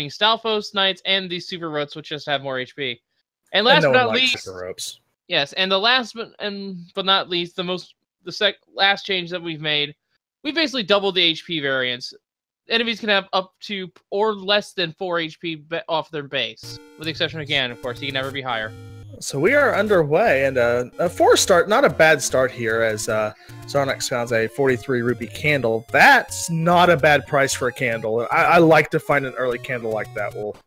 Stalfos Knights and the Super Rotes, which just have more HP. And last but not least, Super Ropes. Yes, and the last but not least, the last change that we've made, we basically doubled the HP variance. Enemies can have up to or less than 4 HP off their base, with the exception of Ganon, of course. He can never be higher. So we are underway, and a 4-star, not a bad start here, as Xarnax found a 43 rupee candle. That's not a bad price for a candle. I like to find an early candle like that, Wolf.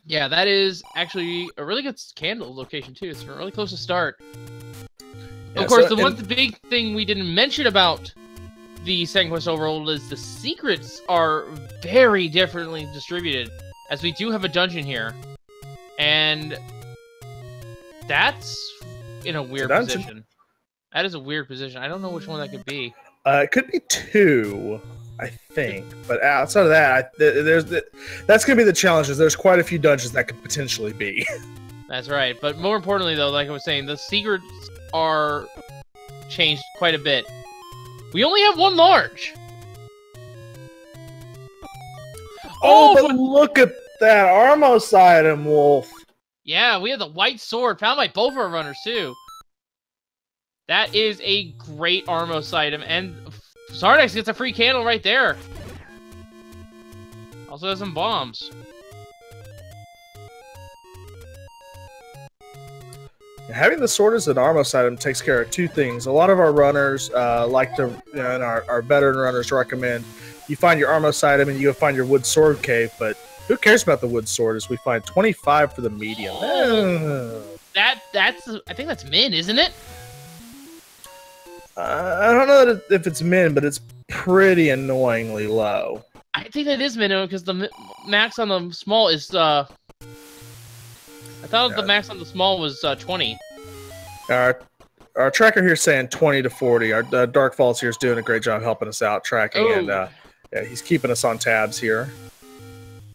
Yeah, that is actually a really good candle location, too. It's really close to start. Yeah, of course, the big thing we didn't mention about the Second Quest Overworld is the secrets are very differently distributed, as we do have a dungeon here. And that's in a weird position. That is a weird position. I don't know which one that could be. It could be 2, I think. But outside of that, that's going to be the challenge. There's quite a few dungeons that could potentially be. That's right. But more importantly, though, like I was saying, the secrets are changed quite a bit. We only have 1 large. Oh, but look at that Armos item, Wolf. Yeah, we have the white sword, found by both our runners, too. That is a great Armos item, and Xarnax gets a free candle right there. Also has some bombs. Having the sword as an Armos item takes care of 2 things. A lot of our runners like to, and our veteran runners recommend, you find your Armos item and you go find your wood sword cave, but who cares about the wood sword as we find 25 for the medium. That's I think that's min, isn't it? I don't know if it's min, but it's pretty annoyingly low. I think that is min because the max on the small is I thought the max on the small was 20. Our tracker here is saying 20 to 40. Our Dark Falls here is doing a great job helping us out tracking, and yeah, he's keeping us on tabs here.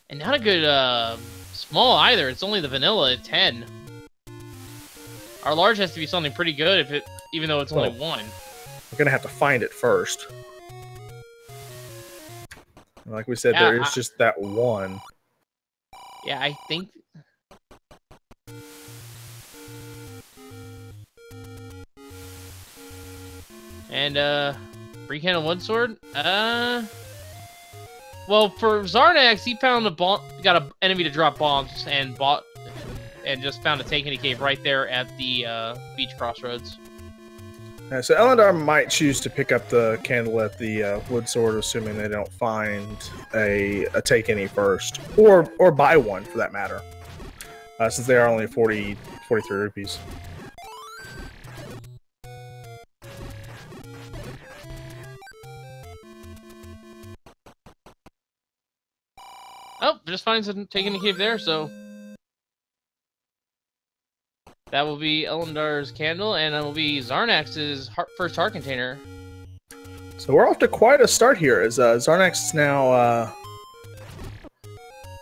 And not a good small either. It's only the vanilla at 10. Our large has to be something pretty good even though it's only 1. We're gonna have to find it first. Like we said, there is just that 1. Yeah, I think. And free candle 1 sword. Well, for Xarnax, he found got an enemy to drop bombs and just found a Take Any cave right there at the beach crossroads. So Ellendar might choose to pick up the candle at the wood sword, assuming they don't find a Take Any first, or buy one for that matter, since they are only 43 rupees. Oh, just finding some Take Any cave there, so that will be Ellendar's candle, and that will be Xarnax's first heart container. So we're off to quite a start here, as Xarnax is now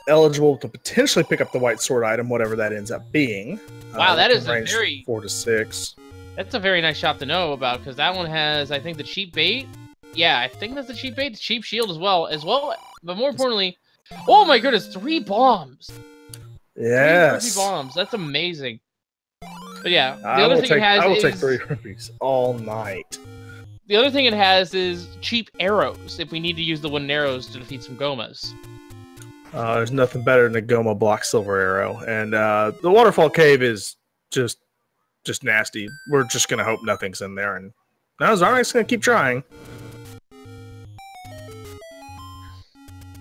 eligible to potentially pick up the white sword item, whatever that ends up being. Wow, that is a very 4 to 6. That's a very nice shop to know about, because that one has, I think, the cheap bait. Yeah, I think that's the cheap bait, the cheap shield as well. But more importantly, oh my goodness, 3 bombs! Yes. 3 bombs. That's amazing. But yeah, the I other thing it has I will take 3 rupees all night. The other thing it has is cheap arrows, if we need to use the wooden arrows to defeat some Gomas. There's nothing better than a Goma block silver arrow. And the waterfall cave is just nasty. We're just going to hope nothing's in there. And now Xarnax's going to keep trying.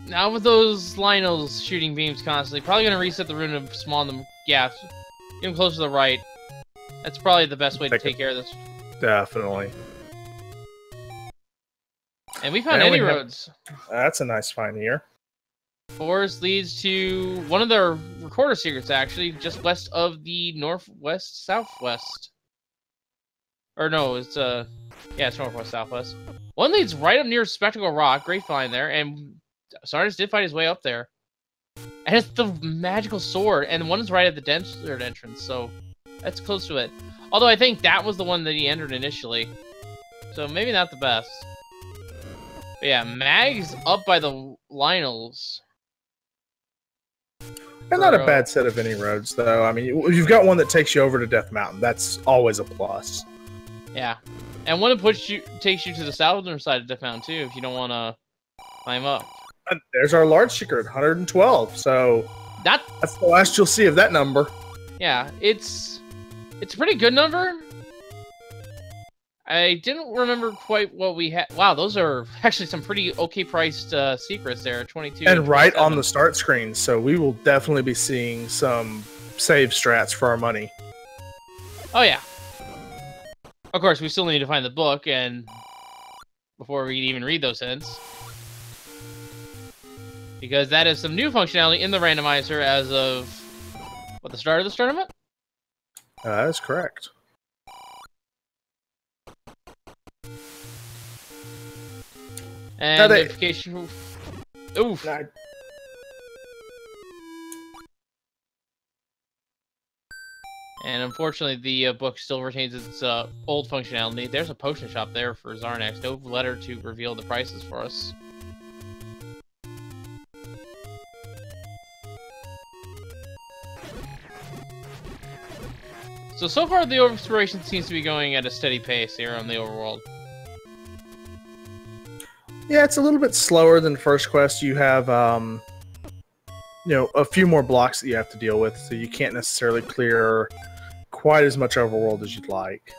Now with those Lionels shooting beams constantly, probably going to reset the rune to spawn them gaps. Get them close to the right. That's probably the best way to take care of this. Definitely. And we found any roads. That's a nice find here. Forest leads to one of their recorder secrets, actually, just west of the northwest, southwest. Or no, it's yeah, it's northwest, southwest. One leads right up near Spectacle Rock. Great find there, and Xarnax did find his way up there. And it's the magical sword, and one is right at the desert entrance, so that's close to it. Although I think that was the one that he entered initially, so maybe not the best. But yeah, Mag's up by the Lionels. And not a bad set of any roads, though. I mean, you've got one that takes you over to Death Mountain. That's always a plus. Yeah, and one that takes you to the southern side of Death Mountain too, if you don't want to climb up. And there's our large secret, 112. So that's the last you'll see of that number. Yeah, it's a pretty good number. I didn't remember quite what we had. Wow, those are actually some pretty okay priced secrets there, 22. And right on the start screen, so we will definitely be seeing some save strats for our money. Oh yeah. Of course, we still need to find the book, and before we even read those hints, because that is some new functionality in the randomizer as of the start of this tournament. That is correct. And notification. Oof. And unfortunately, the book still retains its old functionality. There's a potion shop there for Xarnax. No letter to reveal the prices for us. So far, the exploration seems to be going at a steady pace here on the Overworld. Yeah, it's a little bit slower than first quest. You have, you know, a few more blocks that you have to deal with, so you can't necessarily clear quite as much Overworld as you'd like.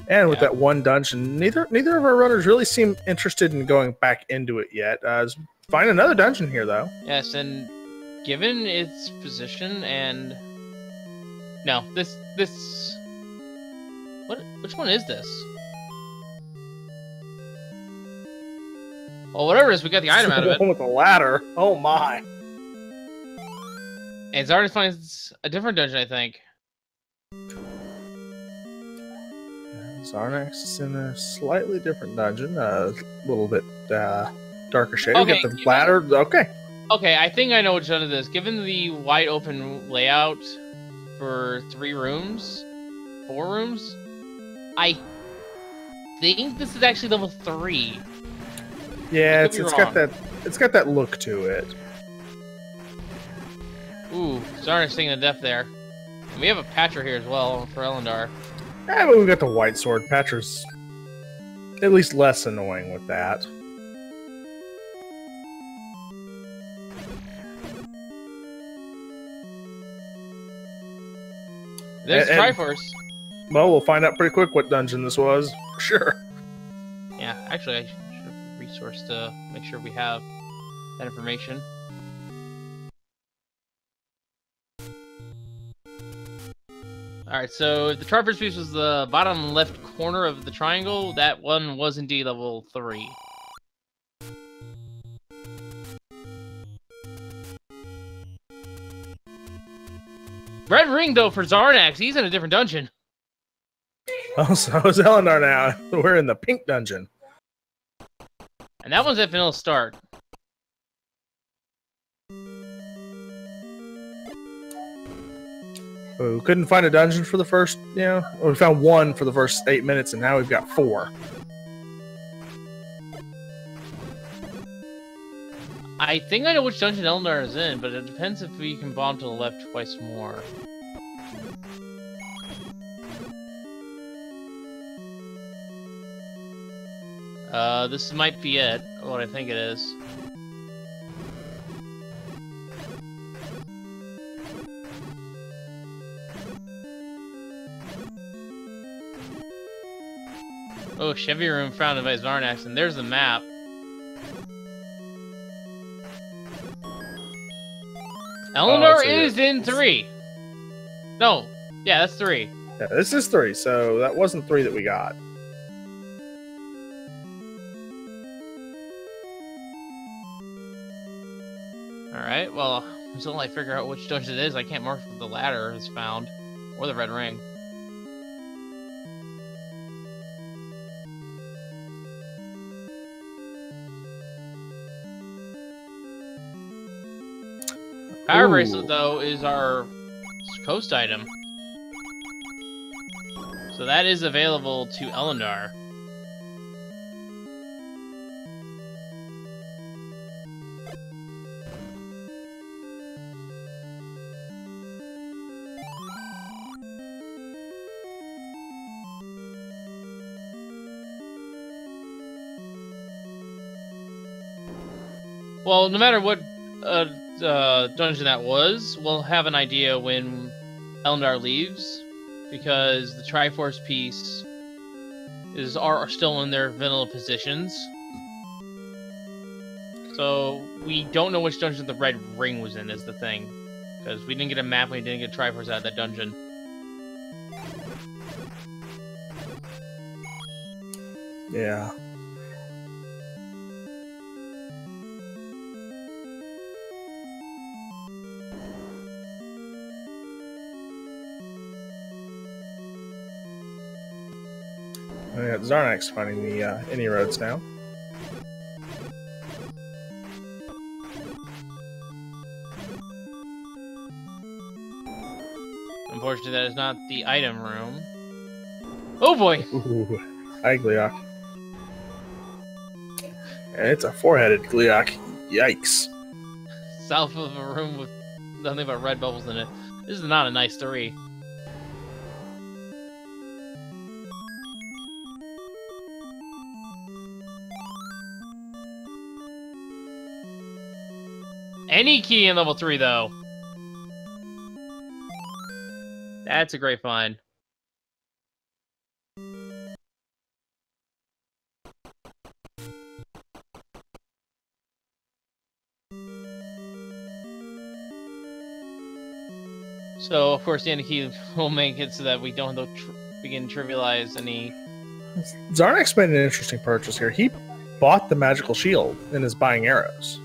And with that one dungeon, neither of our runners really seem interested in going back into it yet. Find another dungeon here, though. Yes, and given its position and... No, this... Which one is this? Well, whatever it is, we got the item out of it. One with the ladder. Oh my. And Xarnax finds a different dungeon, I think. Xarnax is in a slightly different dungeon. A little bit darker shade. Okay, We get the ladder. Okay. Okay, I think I know which one it is. Given the wide open layout for 4 rooms, I think this is actually level 3. Yeah, it's got that look to it. Ooh, Xarnax taking the death there. And we have a Patcher here as well for Ellendar. Yeah, but we got the white sword. Patcher's at least less annoying with that. There's Triforce. Well, we'll find out pretty quick what dungeon this was, for sure. Yeah, actually, I should have resourced to make sure we have that information. Alright, so the Triforce piece was the bottom left corner of the triangle. That one was indeed level 3. Red ring, though, for Xarnax. He's in a different dungeon. Oh, so is Ellendar now. We're in the pink dungeon. And that one's at vanilla start. We couldn't find a dungeon for the first, we found one for the first 8 minutes, and now we've got 4. I think I know which dungeon Ellendar is in, but it depends if we can bomb to the left twice more. This might be it, what I think it is. Oh, Chevy room founded by Xarnax, and there's the map. Ellendar is in 3. No, yeah, that's 3. Yeah, this is 3, so that wasn't 3 that we got. Alright, well, until I figure out which dungeon it is, I can't mark if the ladder is found, or the red ring. Power Bracelet, though, is our coast item. So that is available to Ellendar. Well, no matter what dungeon that was, we'll have an idea when Ellendar leaves, because the Triforce piece are still in their vanilla positions. So we don't know which dungeon the red ring was in is the thing, because we didn't get a map and we didn't get Triforce out of that dungeon. Yeah. We got Xarnax finding the any roads now. Unfortunately, that is not the item room. Oh boy! Ooh, hi, Gleok. And it's a four-headed Gleok. Yikes. South of a room with nothing but red bubbles in it. This is not a nice story. Any key in level 3, though. That's a great find. So, of course, the end key will make it so that we don't have to begin to trivialize any... Xarnax made an interesting purchase here. He bought the magical shield and is buying arrows.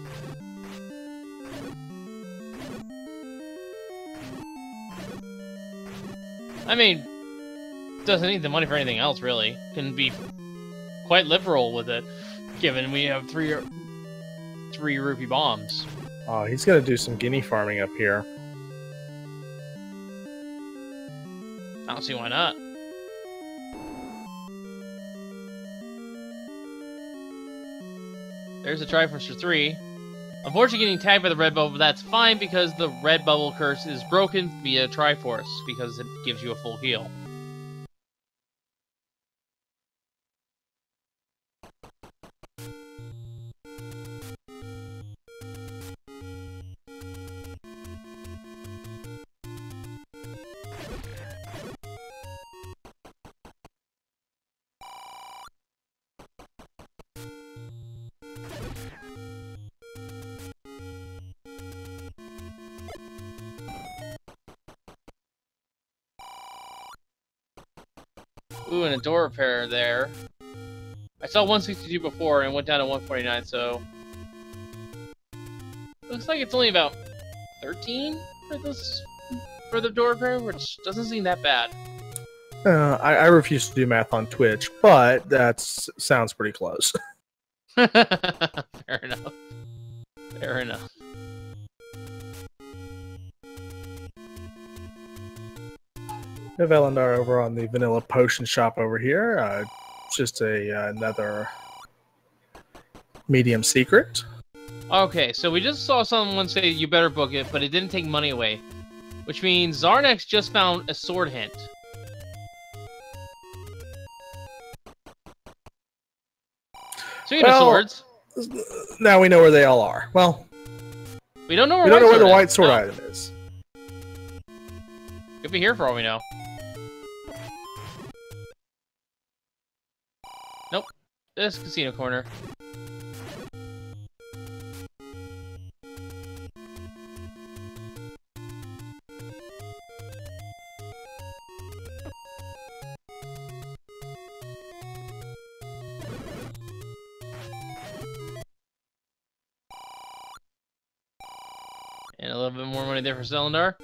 I mean, doesn't need the money for anything else, really. Can be quite liberal with it, given we have three rupee bombs. Oh, he's going to do some guinea farming up here. I don't see why not. There's a Triforce for 3. Unfortunately, getting tagged by the red bubble, but that's fine because the red bubble curse is broken via Triforce, because it gives you a full heal. Ooh, and a door repair there. I saw 162 before and went down to 149, so... Looks like it's only about 13 for the door repair, which doesn't seem that bad. I refuse to do math on Twitch, but that sounds pretty close. Fair enough. Fair enough. We have Ellendar over on the vanilla potion shop over here. Just another medium secret. Okay, so we just saw someone say you better book it, but it didn't take money away. Which means Xarnax just found a sword hint. Speaking of swords... Now we know where they all are. Well, we don't know where, the white sword item is. Could be here for all we know. Nope. This casino corner. And a little bit more money there for Ellendar.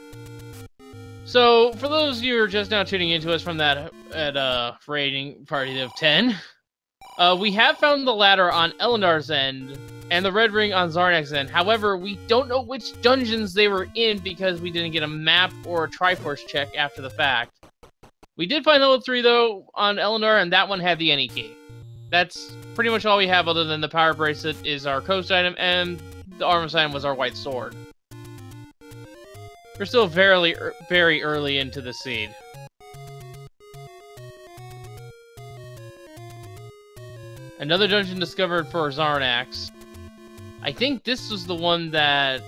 So, for those of you who are just now tuning into us from that rating party of 10, we have found the ladder on Ellendar's end and the red ring on Xarnax's end. However, we don't know which dungeons they were in because we didn't get a map or a Triforce check after the fact. We did find level 3, though, on Ellendar, and that one had the any key. That's pretty much all we have other than the power bracelet is our coast item, and the armor item was our white sword. We're still very early into the seed. Another dungeon discovered for Xarnax. I think this was the one that...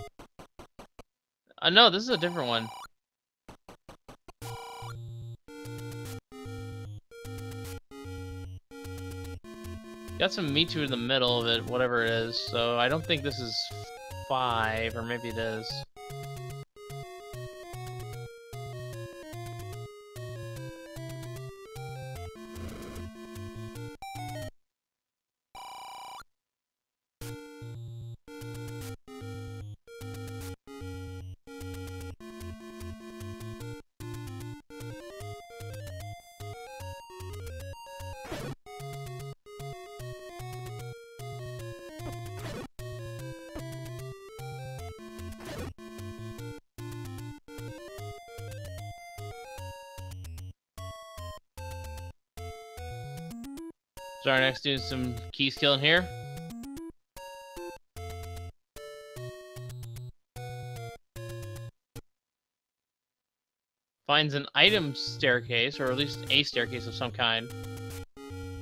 no, this is a different one. Got some Mewtwo in the middle of it, whatever it is, so I don't think this is 5, or maybe it is. Xarnax doing some keys killing here. Finds an item staircase, or at least a staircase of some kind.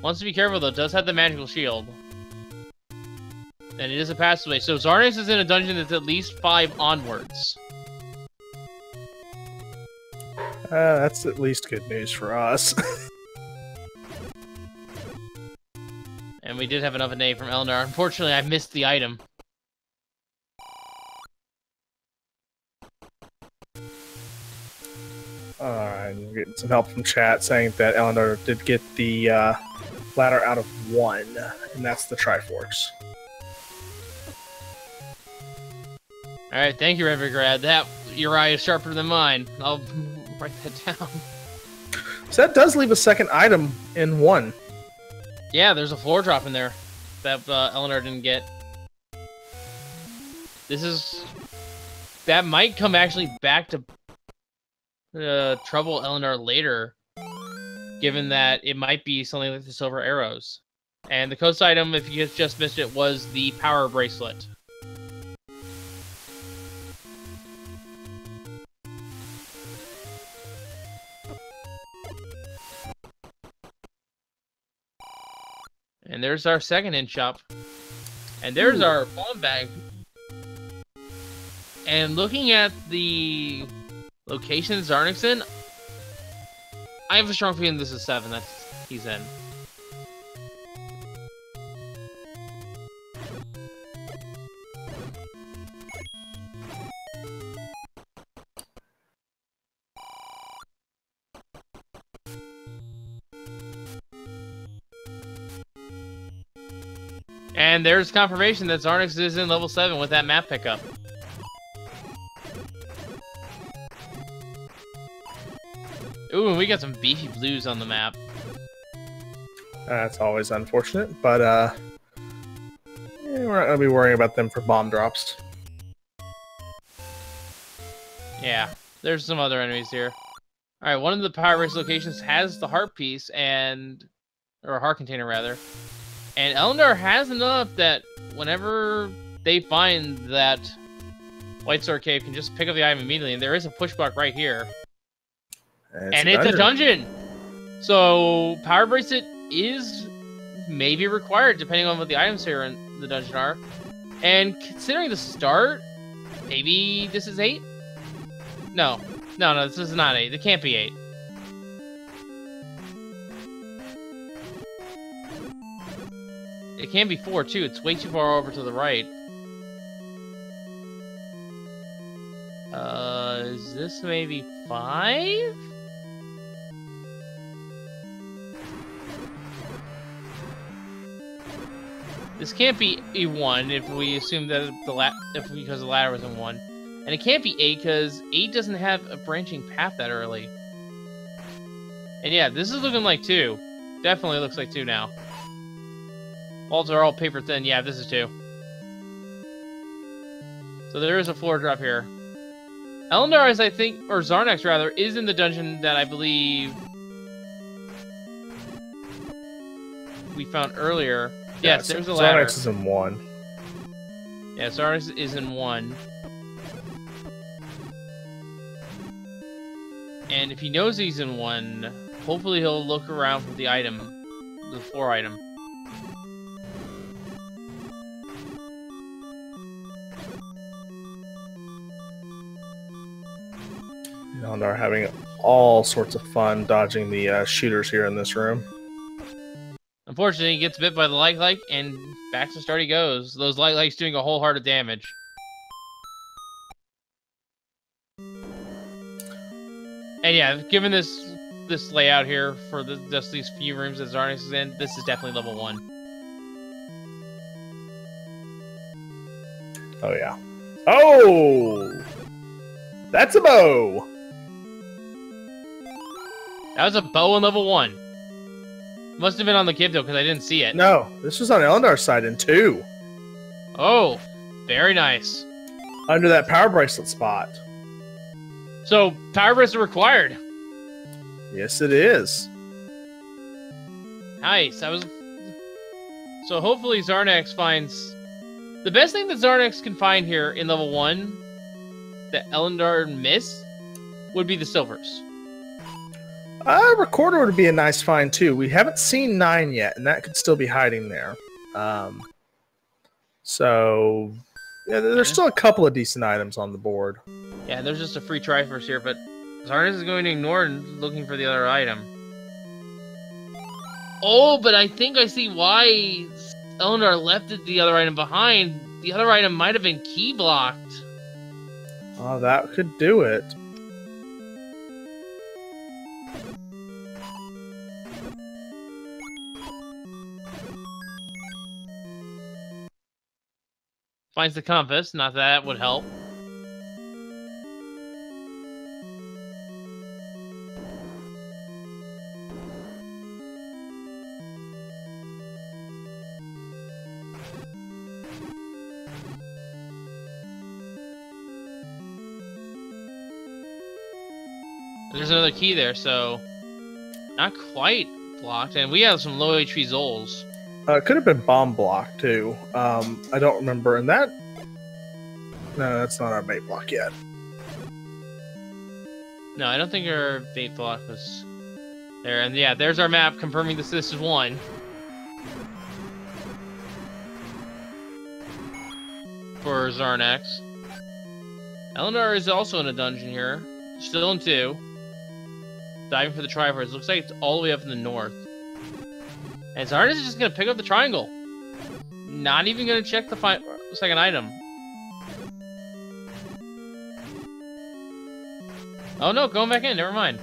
Wants to be careful though, it does have the magical shield. And it is a passageway, so Xarnax is in a dungeon that's at least 5 onwards. That's at least good news for us. And we did have enough of an A from Ellendar. Unfortunately, I missed the item. Alright, I'm getting some help from chat saying that Ellendar did get the ladder out of 1, and that's the Triforks. Alright, thank you, Revergrad. That, your eye is sharper than mine. I'll write that down. So that does leave a second item in 1. Yeah, there's a floor drop in there that Ellendar didn't get. This is... That might come actually back to trouble Ellendar later, given that it might be something like the silver arrows. And the coast item, if you just missed it, was the power bracelet. And there's our second in shop. And there's our pawn bag. And looking at the location Xarnax in, I have a strong feeling this is 7 that he's in. And there's confirmation that Xarnax is in level 7 with that map pickup. Ooh, and we got some beefy blues on the map. That's always unfortunate, but we're not going to be worrying about them for bomb drops. Yeah, there's some other enemies here. Alright, one of the power race locations has the heart piece, and... or a heart container, rather. And Ellendar has enough that whenever they find that White Sword Cave can just pick up the item immediately, and there is a push block right here. And it's a dungeon! So, Power Bracelet is maybe required, depending on what the items here in the dungeon are. And considering the start, maybe this is 8? No, this is not 8. It can't be 8. It can be 4, too. It's way too far over to the right. Is this maybe 5? This can't be E1 if we assume that because the ladder was in 1. And it can't be 8 because 8 doesn't have a branching path that early. And yeah, this is looking like 2. Definitely looks like 2 now. Walls are all paper thin. Yeah, this is 2. So there is a floor drop here. Ellendar is, I think, or Xarnax rather, is in the dungeon that I believe we found earlier. Yes, there's a ladder. Xarnax is in 1. Yeah, Xarnax is in 1. And if he knows he's in 1, hopefully he'll look around for the item, the floor item. Ellendar having all sorts of fun dodging the shooters here in this room. Unfortunately, he gets bit by the like, and back to start he goes. Those likes doing a whole heart of damage. And yeah, given this layout here for just these few rooms that Xarnax is in, this is definitely level 1. Oh yeah. Oh! That's a bow! That was a bow on level 1. Must have been on the kid though, because I didn't see it. No, this was on Ellendar's side in 2. Oh, very nice. Under that power bracelet spot. So, power bracelet required. Yes, it is. Nice. So hopefully Xarnax finds... The best thing that Xarnax can find here in level 1 that Ellendar missed would be the silvers. Recorder would be a nice find too. We haven't seen 9 yet, and that could still be hiding there. So, yeah, there's still a couple of decent items on the board. Yeah, there's just a free Triforce here, but Xarnax is going to ignore and looking for the other item. Oh, but I think I see why Ellendar left the other item behind. The other item might have been key blocked. Oh, that could do it. Finds the compass, not that would help. There's another key there, so not quite blocked, and we have some low HP Zols. It could have been bomb block too. I don't remember. And that... No, that's not our bait block yet. No, I don't think our bait block was there. And yeah, there's our map confirming this is 1. For Xarnax. Ellendar is also in a dungeon here. Still in 2. Diving for the Triforce. Looks like it's all the way up in the north. And Xarnax is just going to pick up the triangle. Not even going to check the second item. Oh no, going back in. Never mind.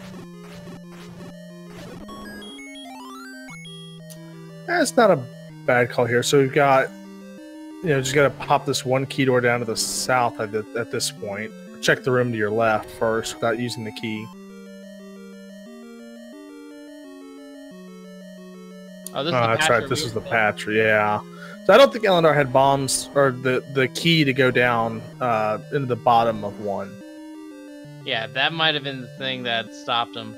That's not a bad call here. So we've got, just got to pop this one key door down to the south at this point. Check the room to your left first without using the key. Oh, that's right. This is the patch. Yeah. So I don't think Ellendar had bombs or the key to go down into the bottom of 1. Yeah, that might have been the thing that stopped him.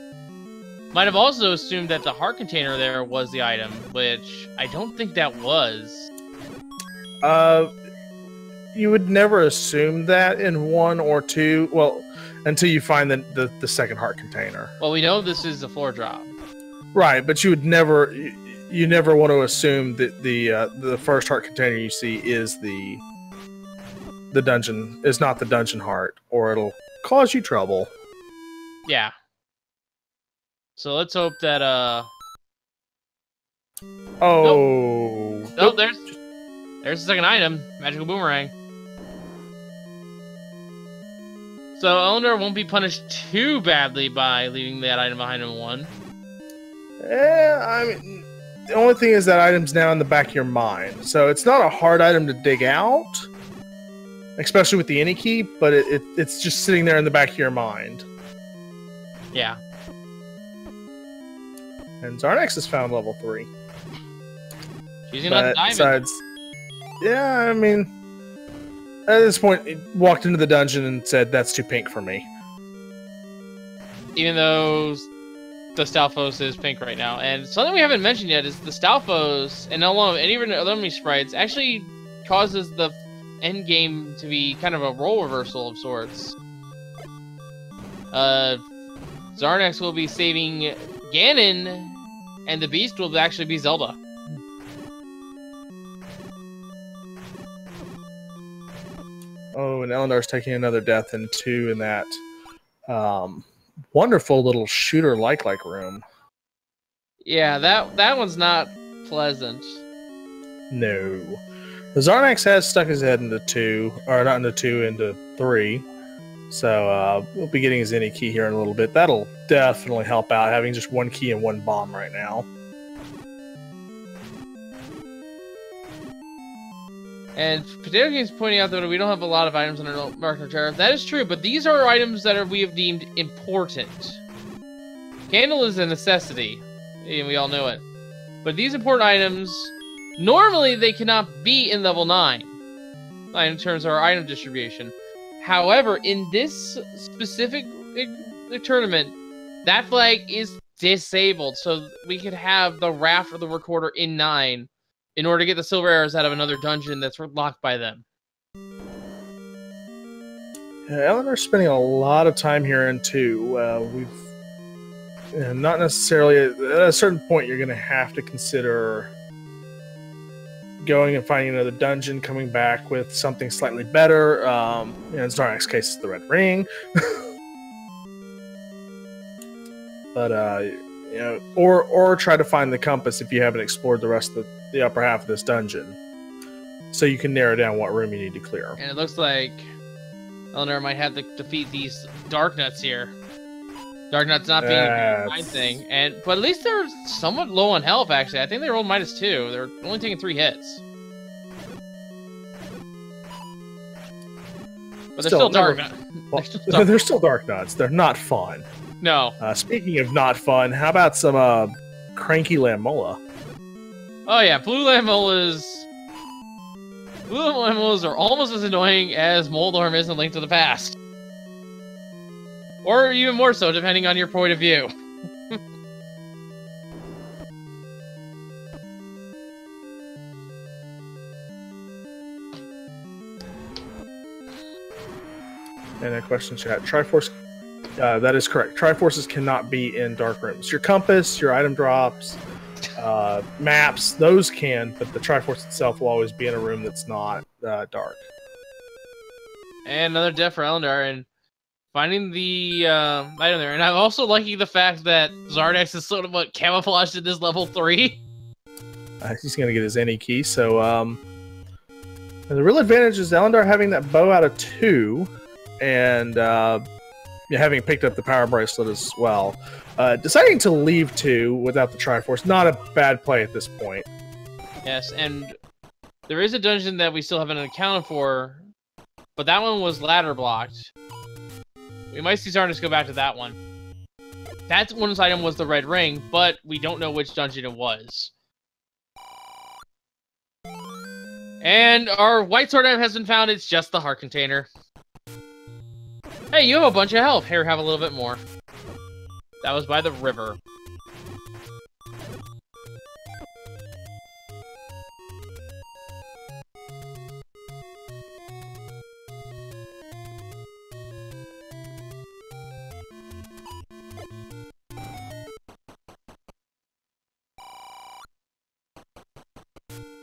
Might have also assumed that the heart container there was the item, which I don't think that was. You would never assume that in 1 or 2. Well, until you find the second heart container. Well, we know this is a floor drop. Right, but you would never... You never want to assume that the first heart container you see is the dungeon, is not the dungeon heart, or it'll cause you trouble. Yeah. So let's hope that Oh. Nope, there's the second item, magical boomerang. So Ellendar won't be punished too badly by leaving that item behind in 1. I mean, the only thing is that item's now in the back of your mind. So it's not a hard item to dig out, especially with the any key, but it's just sitting there in the back of your mind. Yeah. And Xarnax has found level 3. She's another diamond. Yeah, I mean, at this point, he walked into the dungeon and said, "That's too pink for me." Even though the Stalfos is pink right now. And something we haven't mentioned yet is the Stalfos, and along with any other enemy sprites, actually causes the end game to be kind of a role reversal of sorts. Xarnax will be saving Ganon, and the beast will actually be Zelda. Oh, and Ellendar's taking another death in 2 in that wonderful little shooter like room. Yeah, that one's not pleasant. No. The Xarnax has stuck his head into 2, or not into 2, into 3. So we'll be getting his any key here in a little bit. That'll definitely help out, having just 1 key and 1 bomb right now. And Potato Game's pointing out that we don't have a lot of items under Market Terror. That is true, but these are items that we have deemed important. Candle is a necessity, and we all know it. But these important items, normally they cannot be in level 9, in terms of our item distribution. However, in this specific tournament, that flag is disabled, so we could have the Raft or the Recorder in 9 in order to get the silver arrows out of another dungeon that's locked by them. Yeah, Ellendar's spending a lot of time here in 2. We've not necessarily at a certain point you're going to have to consider going and finding another dungeon, coming back with something slightly better. In Xarnax's case, it's the Red Ring. But or try to find the compass if you haven't explored the rest of the upper half of this dungeon, so you can narrow down what room you need to clear. And it looks like Ellendar might have to defeat these Dark Nuts here. Dark Nuts not being a fine thing, but at least they're somewhat low on health. Actually, I think they rolled -2. They're only taking 3 hits, but they're still Dark Nuts. They're still Dark Nuts. They're not fun. No. Speaking of not fun, how about some cranky Lamola? Oh yeah, blue Lamolas. Blue Lamolas are almost as annoying as Moldorm is in Link to the Past. Or even more so, depending on your point of view. And a question chat. Triforce. That is correct. Triforces cannot be in dark rooms. Your compass, your item drops, maps, those can, but the Triforce itself will always be in a room that's not dark. And another death for Ellendar, and finding the item there. And I'm also liking the fact that Xarnax is sort of camouflaged at this level 3. He's going to get his any key. So the real advantage is Ellendar having that bow out of 2, and having picked up the power bracelet as well. Deciding to leave 2 without the Triforce, not a bad play at this point. Yes, and there is a dungeon that we still haven't accounted for, but that one was ladder blocked. We might see Xarnax go back to that one. That one's item was the Red Ring, but we don't know which dungeon it was. And our white sword item has been found. It's just the heart container. Hey, you have a bunch of health. Here, have a little bit more. That was by the river.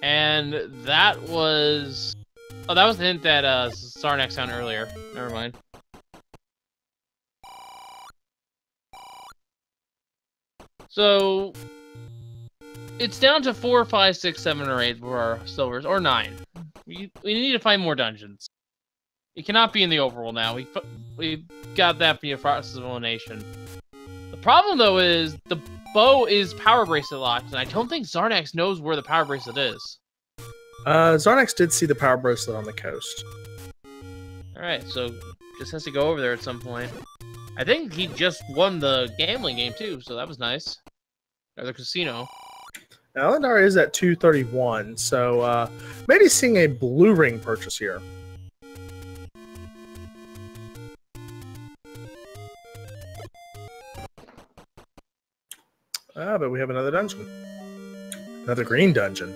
And that was... Oh, that was the hint that Xarnax found earlier. Never mind. So, it's down to 4, 5, 6, 7, or 8 for our silvers, or 9. We need to find more dungeons. It cannot be in the overworld now. We got that via process of elimination. The problem, though, is the bow is power bracelet locked, and I don't think Xarnax knows where the power bracelet is. Xarnax did see the power bracelet on the coast. Alright, so just has to go over there at some point. I think he just won the gambling game, too, so that was nice. Or the casino. Ellendar is at 231, so maybe seeing a blue ring purchase here. But we have another dungeon. Another green dungeon.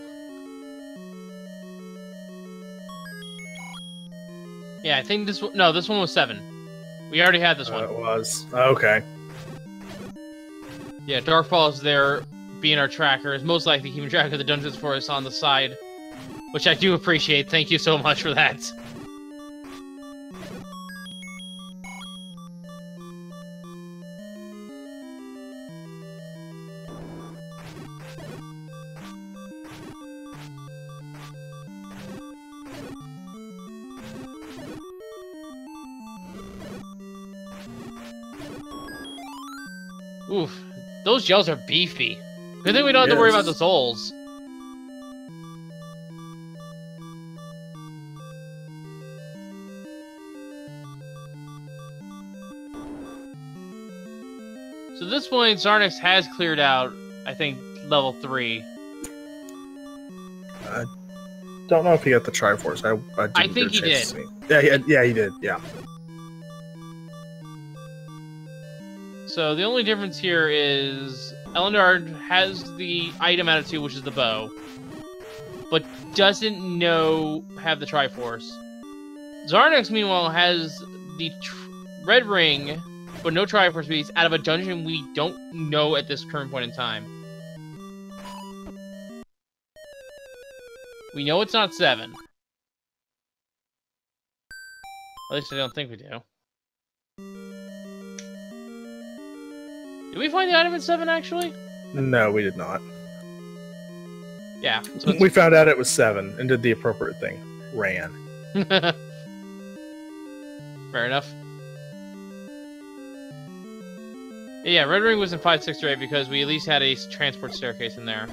Yeah, I think this one... No, this one was 7. We already had this one. It was. Okay. Yeah, Darkfall is there being our tracker. Is most likely keeping track of the dungeons for us on the side. Which I do appreciate. Thank you so much for that. Oof. Those gels are beefy. Good thing we don't have to worry about the souls. So at this point, Xarnax has cleared out, I think, level 3. I don't know if he got the Triforce. I think he did. Yeah, he did. Yeah. So the only difference here is Ellendar has the item out of 2, which is the bow, but doesn't have the Triforce. Xarnax, meanwhile, has the red ring, but no Triforce piece out of a dungeon we don't know at this current point in time. We know it's not 7. At least I don't think we do. Did we find the item in 7, actually? No, we did not. Yeah. So we found out it was 7 and did the appropriate thing. Ran. Fair enough. Yeah, Red Ring was in 5, 6, or 8 because we at least had a transport staircase in there.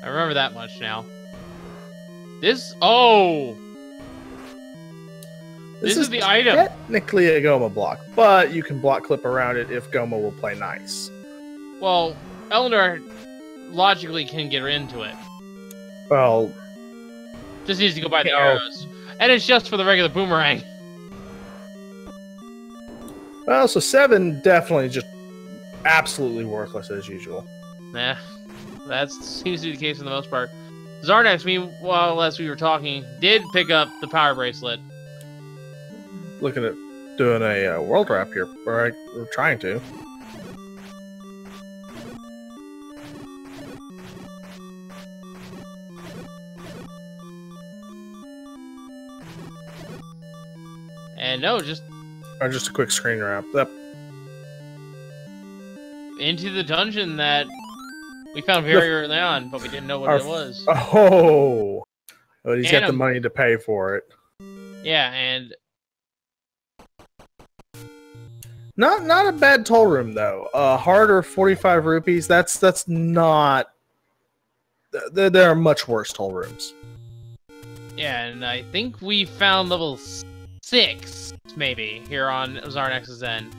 I remember that much now. This... Oh! This is the item. Technically a Goma block, but you can block clip around it if Goma will play nice. Well, Ellendar logically can get into it. Well... Just needs to go by the arrows. And it's just for the regular boomerang. Well, so 7 definitely just absolutely worthless as usual. Nah, that seems to be the case for the most part. Xarnax, meanwhile, as we were talking, did pick up the power bracelet. Looking at doing a world wrap here, or we're trying to. And no, just... Or just a quick screen wrap. Yep. Into the dungeon that we found very early on, but we didn't know what it was. Oh! But he's got the money to pay for it. Yeah, and... Not a bad toll room, though. Harder 45 rupees, that's not... There are much worse toll rooms. Yeah, and I think we found level 6, maybe, here on Xarnax's end.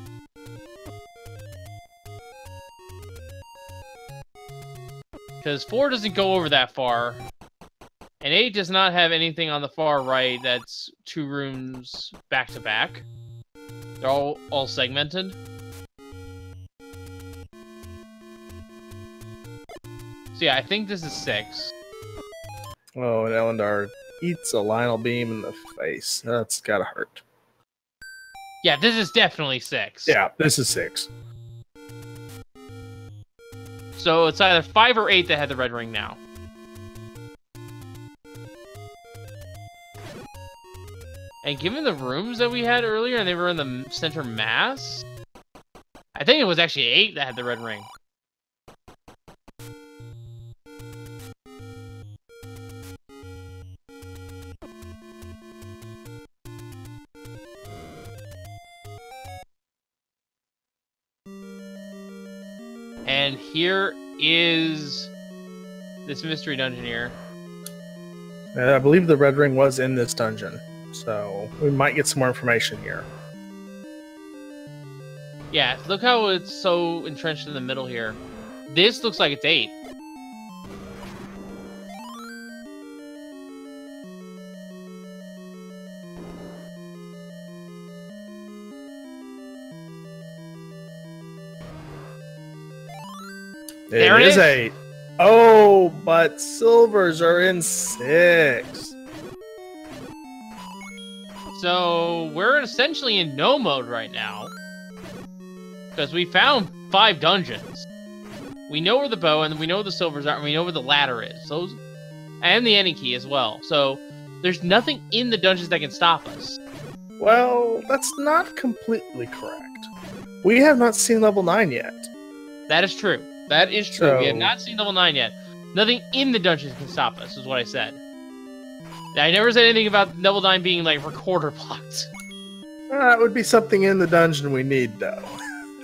Because 4 doesn't go over that far. And 8 does not have anything on the far right that's 2 rooms back to back. They're all segmented. So yeah, I think this is 6. Oh, and Ellendar eats a Lionel beam in the face. That's gotta hurt. Yeah, this is definitely 6. Yeah, this is 6. So it's either 5 or 8 that had the red ring now. And given the rooms that we had earlier, and they were in the center mass, I think it was actually 8 that had the red ring. And here is this mystery dungeon here. I believe the red ring was in this dungeon, so we might get some more information here. Yeah, look how it's so entrenched in the middle here. This looks like it's 8. There it is. 8. Oh, but silvers are in 6. So we're essentially in no mode right now. Because we found 5 dungeons. We know where the bow and we know where the silvers are and we know where the ladder is. Those, and the any key as well. So there's nothing in the dungeons that can stop us. Well, that's not completely correct. We have not seen level 9 yet. That is true. That is true. So... we have not seen level 9 yet. Nothing in the dungeons can stop us, is what I said. I never said anything about level 9 being, like, recorder blocks. That would be something in the dungeon we need, though.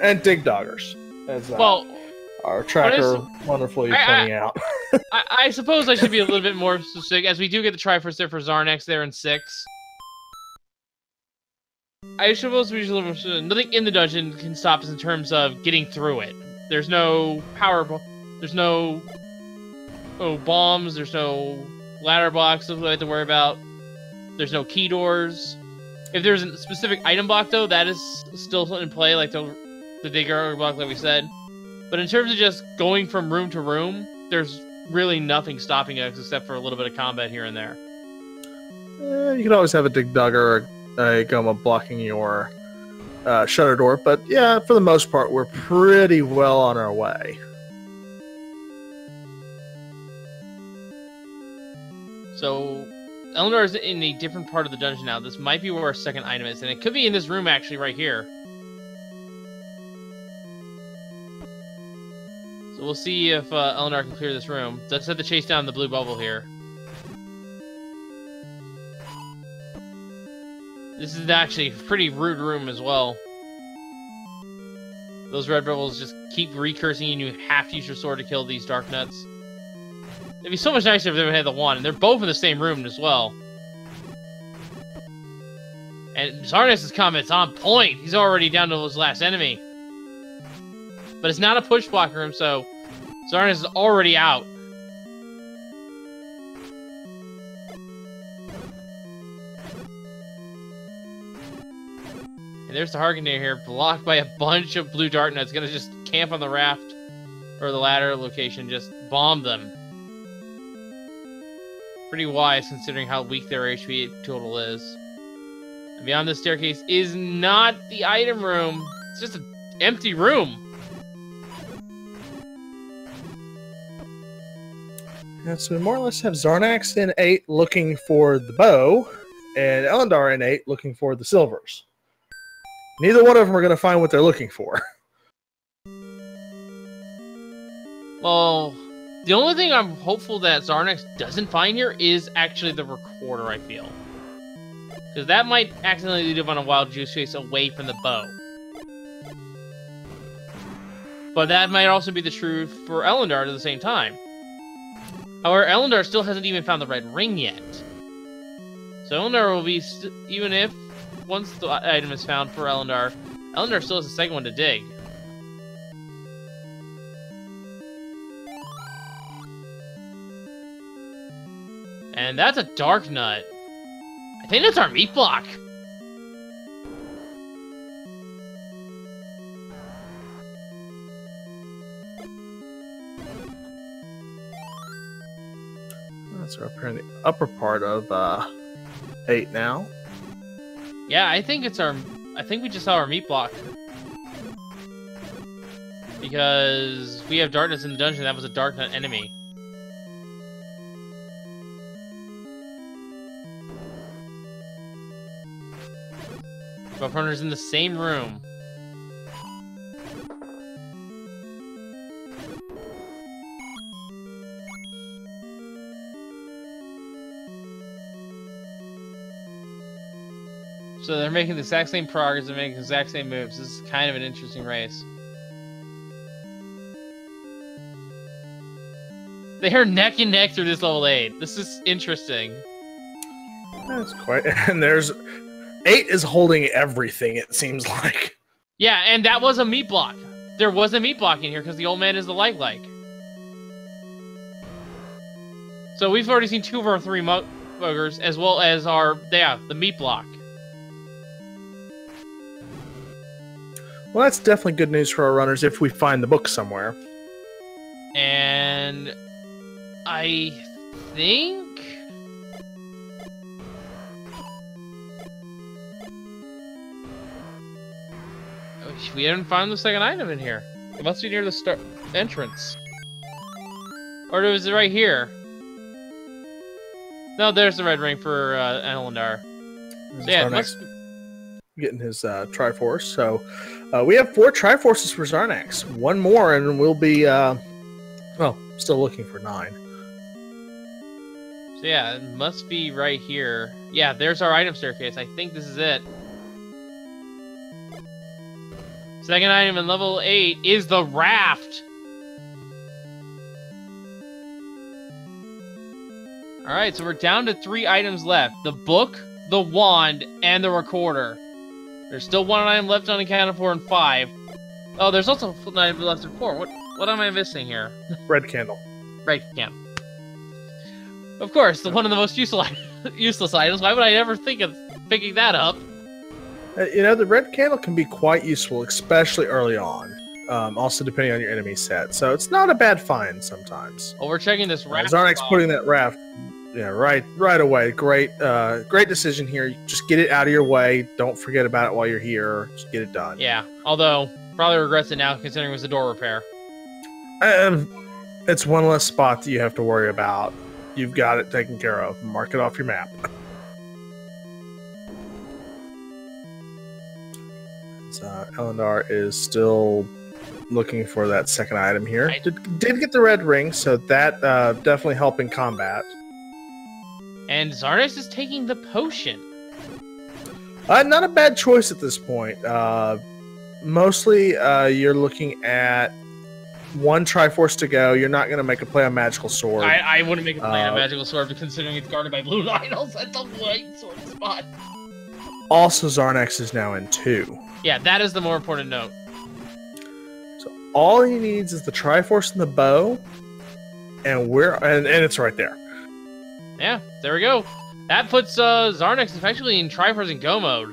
And dig doggers, as Well, our tracker wonderfully pointing out. I suppose I should be a little bit more specific, as we do get the Triforce there for Xarnax there in 6. I suppose we should nothing in the dungeon can stop us in terms of getting through it. There's no there's no bombs, there's no ladder blocks that we have to worry about. There's no key doors. If there's a specific item block, though, that is still in play, like the digger block, like we said. But in terms of just going from room to room, there's really nothing stopping us except for a little bit of combat here and there. You can always have a dig dugger or a Goma blocking your shutter door, but yeah, for the most part, we're pretty well on our way. So, Ellendar is in a different part of the dungeon now. This might be where our second item is, and it could be in this room, actually, right here. So we'll see if Ellendar can clear this room. Let's have to chase down the blue bubble here. This is actually a pretty rude room as well. Those red bubbles just keep recursing, and you have to use your sword to kill these dark nuts. It'd be so much nicer if they had the wand, and they're both in the same room as well. And Xarnax's comment's on point. He's already down to his last enemy. But it's not a push block room, so Xarnax is already out. And there's the Harkinator here, blocked by a bunch of blue dart nuts. Gonna just camp on the raft, or the ladder location, just bomb them. Pretty wise, considering how weak their HP total is. And beyond this staircase is not the item room. It's just an empty room. Yeah, so we more or less have Xarnax in 8 looking for the bow, and Ellendar in 8 looking for the silvers. Neither one of them are going to find what they're looking for. Well, the only thing I'm hopeful that Xarnax doesn't find here is actually the recorder, I feel. Because that might accidentally lead him on a wild juice chase away from the bow. But that might also be the truth for Ellendar at the same time. However, Ellendar still hasn't even found the red ring yet. So Ellendar will be, even if once the item is found for Ellendar, Ellendar still has a second one to dig. And that's a dark nut. I think that's our meat block. So we're up here in the upper part of 8 now. Yeah, I think it's our. I think we just saw our meat block. Because we have darkness in the dungeon. That was a dark nut enemy. Buff Runner's in the same room. So they're making the exact same progress, they're making the exact same moves. This is kind of an interesting race. They are neck and neck through this level 8. This is interesting. That's quite... And there's... 8 is holding everything, it seems like. Yeah, and that was a meat block. There was a meat block in here because the old man is the like. So we've already seen 2 of our 3 buggers, as well as our... Yeah, the meat block. Well, that's definitely good news for our runners if we find the book somewhere. And... I think... We haven't found the second item in here. It must be near the entrance. Or is it right here? No, there's the red ring for Ellendar. So yeah, it must... Getting his Triforce. So we have 4 Triforces for Xarnax. 1 more and we'll be, well, still looking for 9. So yeah, it must be right here. Yeah, there's our item staircase. I think this is it. Second item in level 8 is the raft. Alright, so we're down to 3 items left. The book, the wand, and the recorder. There's still 1 item left on the count of 4 and 5. Oh, there's also 1 item left in 4. What am I missing here? Red candle. Red candle. Of course, one of the most useless items. Why would I ever think of picking that up? You know, the red candle can be quite useful, especially early on. Also, depending on your enemy set. So it's not a bad find sometimes. Well, we're checking this raft. Xarnax putting that raft, right away. Great decision here. Just get it out of your way. Don't forget about it while you're here. Just get it done. Yeah, although probably regrets it now, considering it was a door repair. It's one less spot that you have to worry about. You've got it taken care of. Mark it off your map. Ellendar is still looking for that second item here. Did get the red ring, so that definitely helped in combat. And Xarnax is taking the potion. Not a bad choice at this point. Mostly, you're looking at 1 Triforce to go. You're not going to make a play on Magical Sword. I wouldn't make a play on Magical Sword, considering it's guarded by blue idols at the white sword spot. Also, Xarnax is now in 2. Yeah, that is the more important note. So all he needs is the Triforce and the bow, and it's right there. Yeah, there we go. That puts Xarnax effectively in Triforce and Go mode.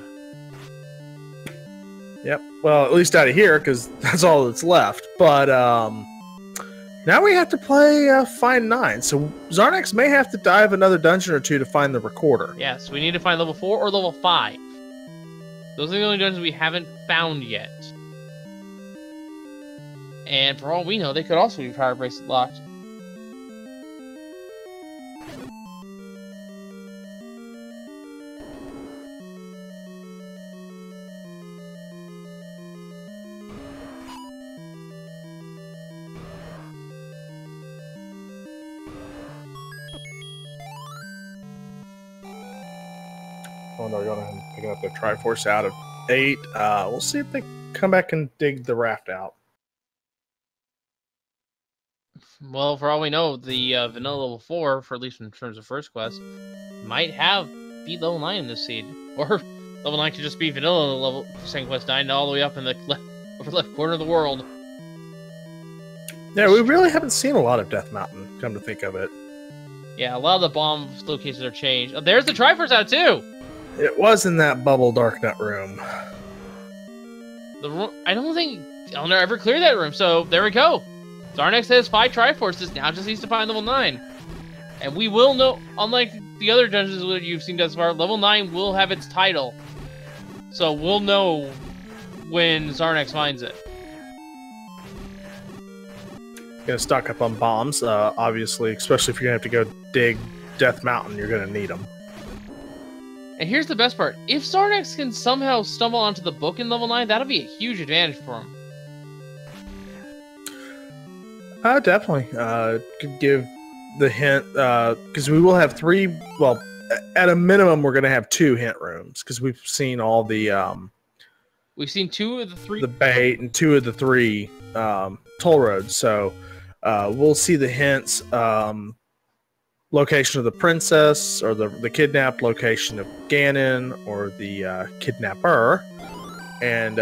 Yep. Well, at least out of here, because that's all that's left. But now we have to play Find 9. So Xarnax may have to dive another dungeon or 2 to find the recorder. Yes, we need to find level 4 or level 5. Those are the only dungeons we haven't found yet. And for all we know, they could also be Power Bracelet locked. Oh no, you're going to picking up the Triforce out of 8. We'll see if they come back and dig the raft out. Well, for all we know, the vanilla level 4, for at least in terms of first quest, might be level 9 in this seed. Or level 9 could just be vanilla level second quest 9 all the way up in the upper left corner of the world. Yeah, we really haven't seen a lot of Death Mountain, come to think of it. Yeah, a lot of the bomb locations are changed. Oh, there's the Triforce out too! It was in that bubble dark nut room. I don't think Ellendar ever cleared that room, so there we go. Xarnax has 5 Triforces, now just needs to find level 9. And we will know, unlike the other dungeons that you've seen thus far, level 9 will have its title. So we'll know when Xarnax finds it. Gonna stock up on bombs, obviously, especially if you're gonna have to go dig Death Mountain, you're gonna need them. And here's the best part. If Xarnax can somehow stumble onto the book in level 9, that'll be a huge advantage for him. Definitely. Could give the hint, because we will have 3, well, at a minimum, we're going to have 2 hint rooms, because we've seen all the... we've seen 2 of the 3... The bait and 2 of the 3 toll roads, so we'll see the hints, location of the princess, or the kidnapped, location of Ganon, or the kidnapper, and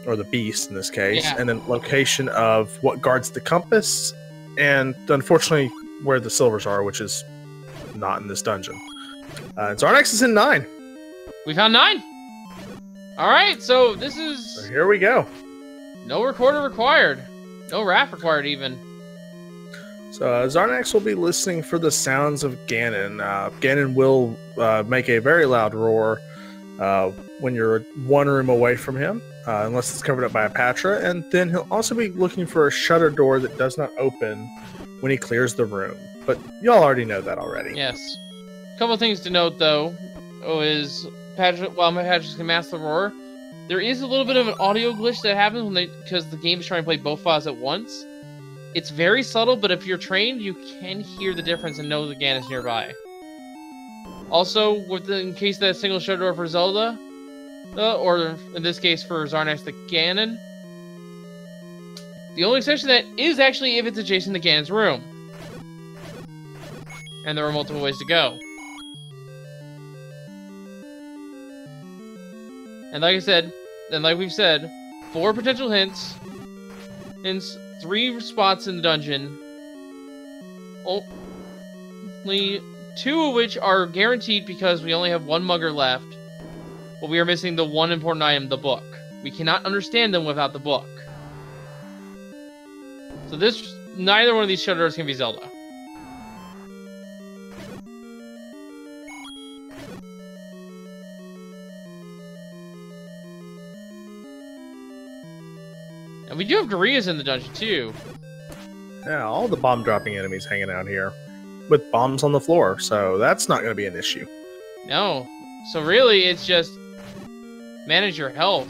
or the beast in this case, and then location of what guards the compass, and unfortunately where the silvers are, which is not in this dungeon. Xarnax is in 9. We found 9. All right, so this is. So here we go. No recorder required. No raft required even. So Xarnax will be listening for the sounds of Ganon. Ganon will make a very loud roar when you're 1 room away from him, unless it's covered up by a Patra, and then he'll also be looking for a shutter door that does not open when he clears the room. But y'all already know that already. Yes. A couple things to note, though, is while my Patrats can mask the roar, there is a little bit of an audio glitch that happens because the game is trying to play both files at once. It's very subtle, but if you're trained, you can hear the difference and know the Ganon is nearby. Also, in case that single shutter door for Zelda, or in this case for Xarnax the Ganon, The only exception to that is actually if it's adjacent to Ganon's room. And there are multiple ways to go. And like I said, and like we've said, 4 potential hints, 3 spots in the dungeon, only 2 of which are guaranteed because we only have 1 mugger left, but we are missing the one important item, the book. We cannot understand them without the book. So neither one of these shutters can be Zelda. And we do have Gorias in the dungeon, too. Yeah, all the bomb-dropping enemies hanging out here. With bombs on the floor, so that's not going to be an issue. No. So really, it's just manage your health.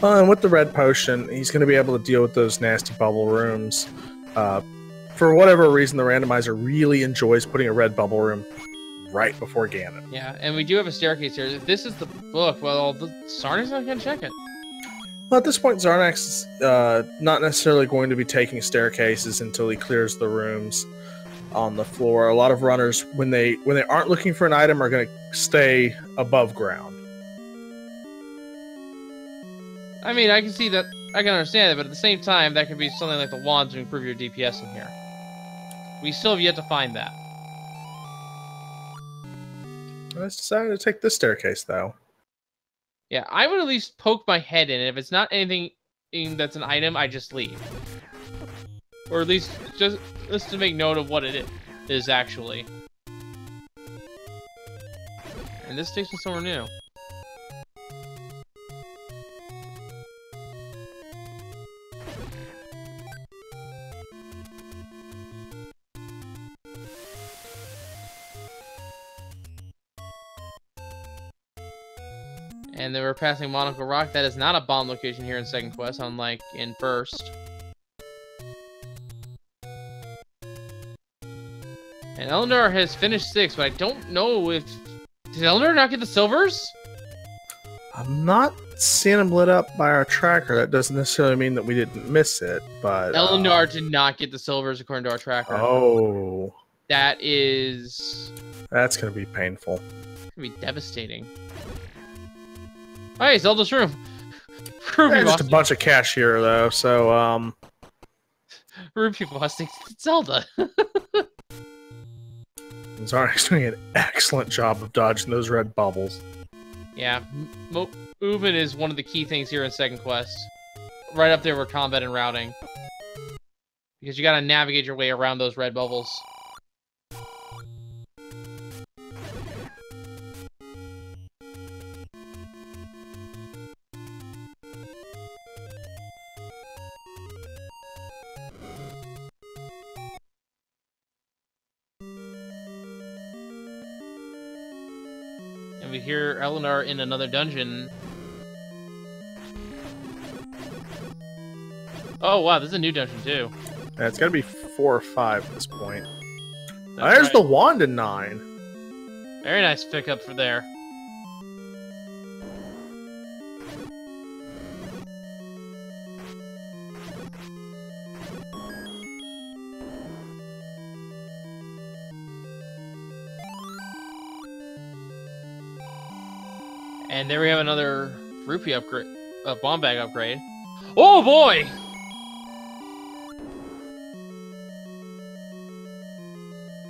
And with the red potion, he's going to be able to deal with those nasty bubble rooms. For whatever reason, the randomizer really enjoys putting a red bubble room right before Ganon. Yeah, and we do have a staircase here. If this is the book, well, Xarnax not going to check it. Well, at this point, Xarnax is not necessarily going to be taking staircases until he clears the rooms on the floor. A lot of runners, when they aren't looking for an item, are going to stay above ground. I mean, I can see that. I can understand it, but at the same time, that could be something like the wands to improve your DPS in here. We still have yet to find that. I decided to take this staircase, though. Yeah, I would at least poke my head in it. If it's not anything that's an item, I just leave. Or at least just to make note of what it is actually. And this takes me somewhere new. And then we're passing Monaco Rock. That is not a bomb location here in second quest, unlike in first. And Ellendar has finished 6, but I don't know if... Did Ellendar not get the silvers? I'm not seeing him lit up by our tracker. That doesn't necessarily mean that we didn't miss it, but... Ellendar did not get the silvers according to our tracker. Oh. That is... That's going to be painful. It's going to be devastating. Hey, Zelda's room. Just a bunch of cash here, though, so, Ruby people must think it's Zelda. Xarnax doing an excellent job of dodging those red bubbles. Yeah, movement is one of the key things here in second quest. Right up there with combat and routing. Because you gotta navigate your way around those red bubbles. And we hear Ellendar in another dungeon. Oh wow, this is a new dungeon too. Yeah, it's gotta be 4 or 5 at this point. That's There's right. the wand in 9. Very nice pickup for there. And there we have another rupee upgrade, bomb bag upgrade. Oh boy!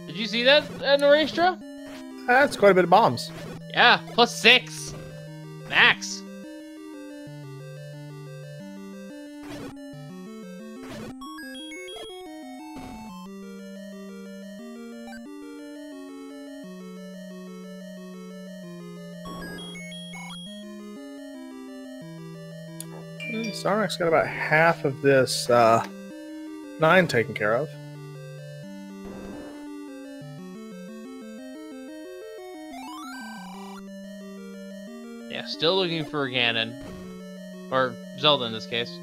Did you see that, Norastra? That's quite a bit of bombs. Yeah, +6. Max. Xarnax got about half of this 9 taken care of. Yeah, still looking for Ganon. Or Zelda in this case.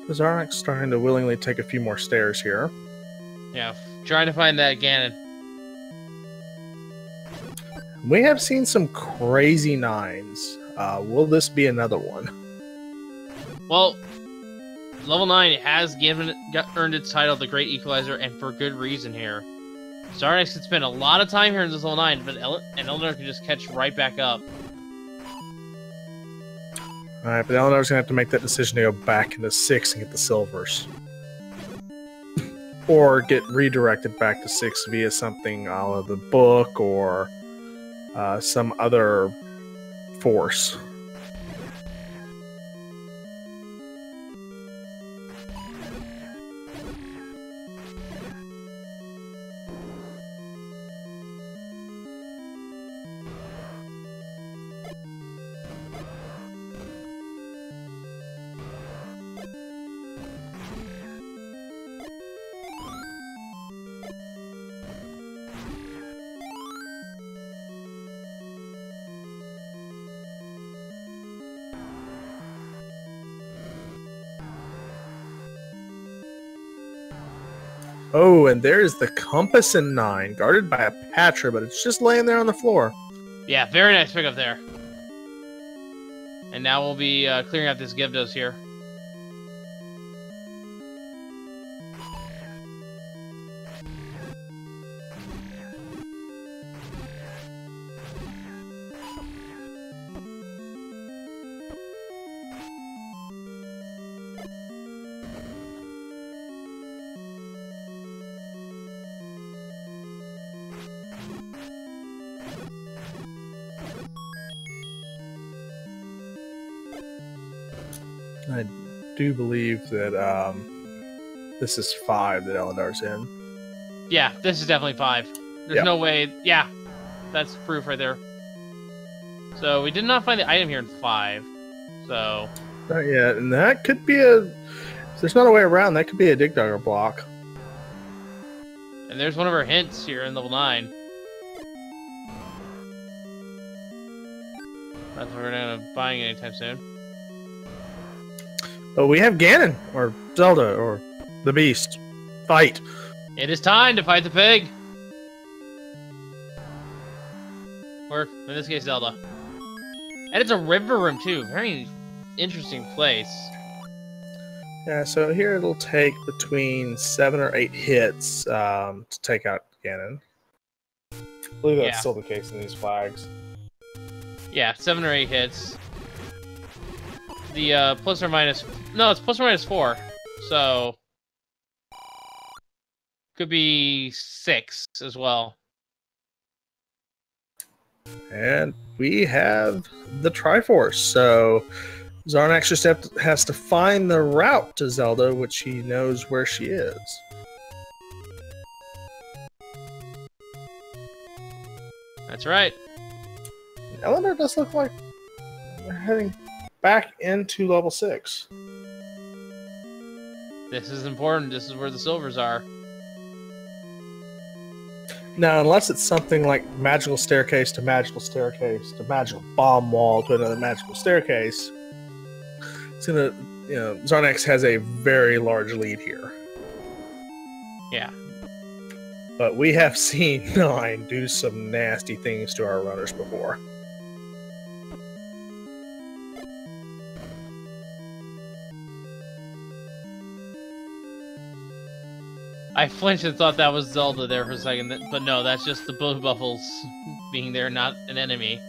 Xarnax starting to willingly take a few more stairs here. Yeah, trying to find that Ganon. We have seen some crazy 9s. Will this be another one? Well, level 9 has earned its title the Great Equalizer, and for good reason here. Xarnax could spend a lot of time here in this level 9, but Ellendar can just catch right back up. Alright, but Ellendar's going to have to make that decision to go back into 6 and get the silvers. Or get redirected back to 6 via something out of the book or some other force. Oh, and there's the compass in 9, guarded by a Patra, but it's just laying there on the floor. Yeah, very nice pickup there. And now we'll be clearing out this Gyarados here. I do believe that this is 5 that Ellendar's in. Yeah, this is definitely 5. There's no way. Yeah, that's proof right there. So we did not find the item here in 5. So. Not yet, and that could be a. If there's not a way around, that could be a dig dugger block. And there's one of our hints here in level 9. That's what we're not buying anytime soon. But we have Ganon, or Zelda, or the Beast. Fight. It is time to fight the pig! Or, in this case, Zelda. And it's a river room, too. Very interesting place. Yeah, so here it'll take between 7 or 8 hits to take out Ganon. I believe that's still the case in these flags. Yeah, 7 or 8 hits. The plus or minus... No, it's plus or minus 4. So... Could be 6 as well. And we have the Triforce, so Xarnax just has to find the route to Zelda, which he knows where she is. That's right. Ellendar does look like we're heading back into level 6. This is important. This is where the silvers are. Now, unless it's something like magical staircase to magical staircase to magical bomb wall to another magical staircase, it's gonna, you know, Xarnax has a very large lead here. Yeah. But we have seen 9 do some nasty things to our runners before. I flinched and thought that was Zelda there for a second, but no, that's just the Blue Buffles being there, not an enemy.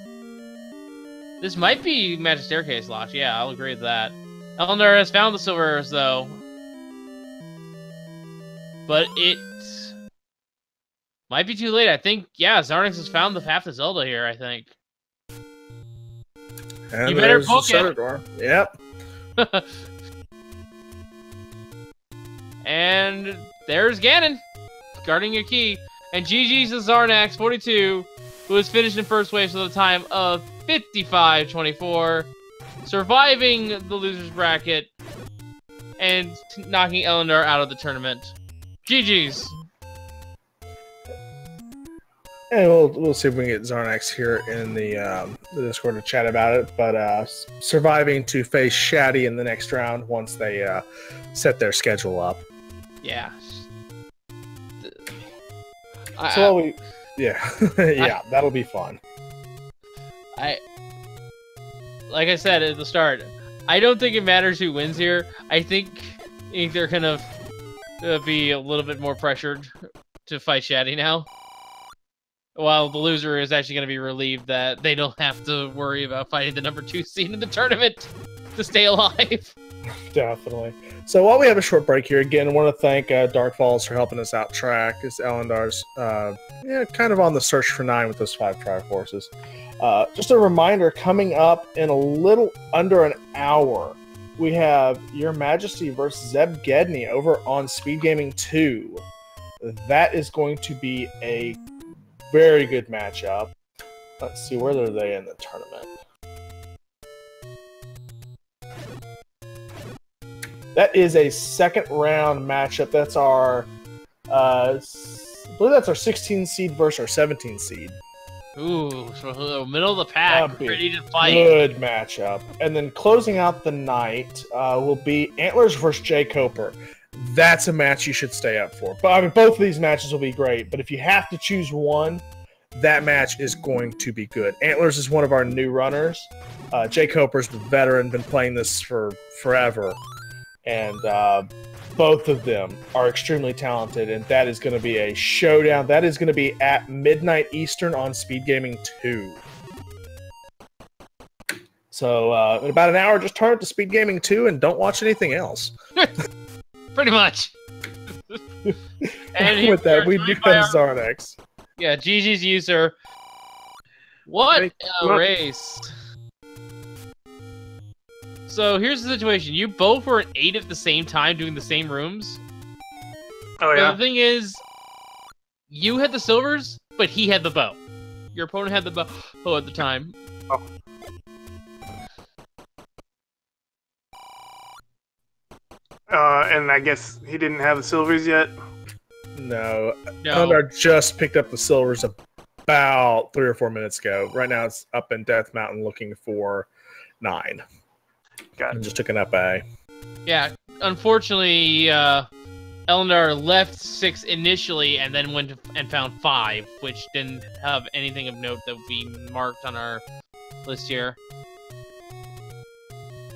This might be Magic Staircase locked, yeah, I'll agree with that. Ellendar has found the silvers, though. But it might be too late, I think. Yeah, Xarnax has found the path to Zelda here, I think. And you better poke it. Door. Yep. And there's Ganon, guarding a key. And GG's to Xarnax42, who has finished in first place with a time of 55-24, surviving the loser's bracket, and knocking Ellendar out of the tournament. GG's. And we'll see if we can get Xarnax here in the Discord to chat about it. But surviving to face Shaddy in the next round once they set their schedule up. Yeah. Yeah, that'll be fun. Like I said at the start, I don't think it matters who wins here. I think they're gonna be a little bit more pressured to fight Shaddy now. While the loser is actually going to be relieved that they don't have to worry about fighting the number 2 seed in the tournament to stay alive. Definitely. So while we have a short break here, again, I want to thank Dark Falls for helping us out track. As Ellendar's kind of on the search for 9 with those 5 Triforces. Just a reminder, coming up in a little under an hour, we have Your Majesty versus Zeb Gedney over on Speed Gaming 2. That is going to be a very good matchup. Let's see, where are they in the tournament? That is a second round matchup. That's our, I believe that's our 16 seed versus our 17 seed. Ooh, so the middle of the pack, ready to fight. Good matchup. And then closing out the night will be Antlers versus Jay Coper. That's a match you should stay up for. But I mean, both of these matches will be great. But if you have to choose one, that match is going to be good. Antlers is one of our new runners. Jay Coper's the veteran, been playing this for forever. And both of them are extremely talented. And that is going to be a showdown. That is going to be at midnight Eastern on Speed Gaming 2. So in about an hour, just turn it to Speed Gaming 2 and don't watch anything else. Pretty much. And with that, we do have Xarnax. Yeah, GG's user. What a race. So here's the situation. You both were at 8 at the same time doing the same rooms. Oh, yeah? But the thing is, you had the silvers, but he had the bow. Your opponent had the bow at the time. Oh. And I guess he didn't have the silvers yet? No. Ellendar just picked up the silvers about 3 or 4 minutes ago. Right now it's up in Death Mountain looking for 9. Got it. And just took an up-A. Yeah, unfortunately, Ellendar left 6 initially and then went and found 5, which didn't have anything of note that we marked on our list here.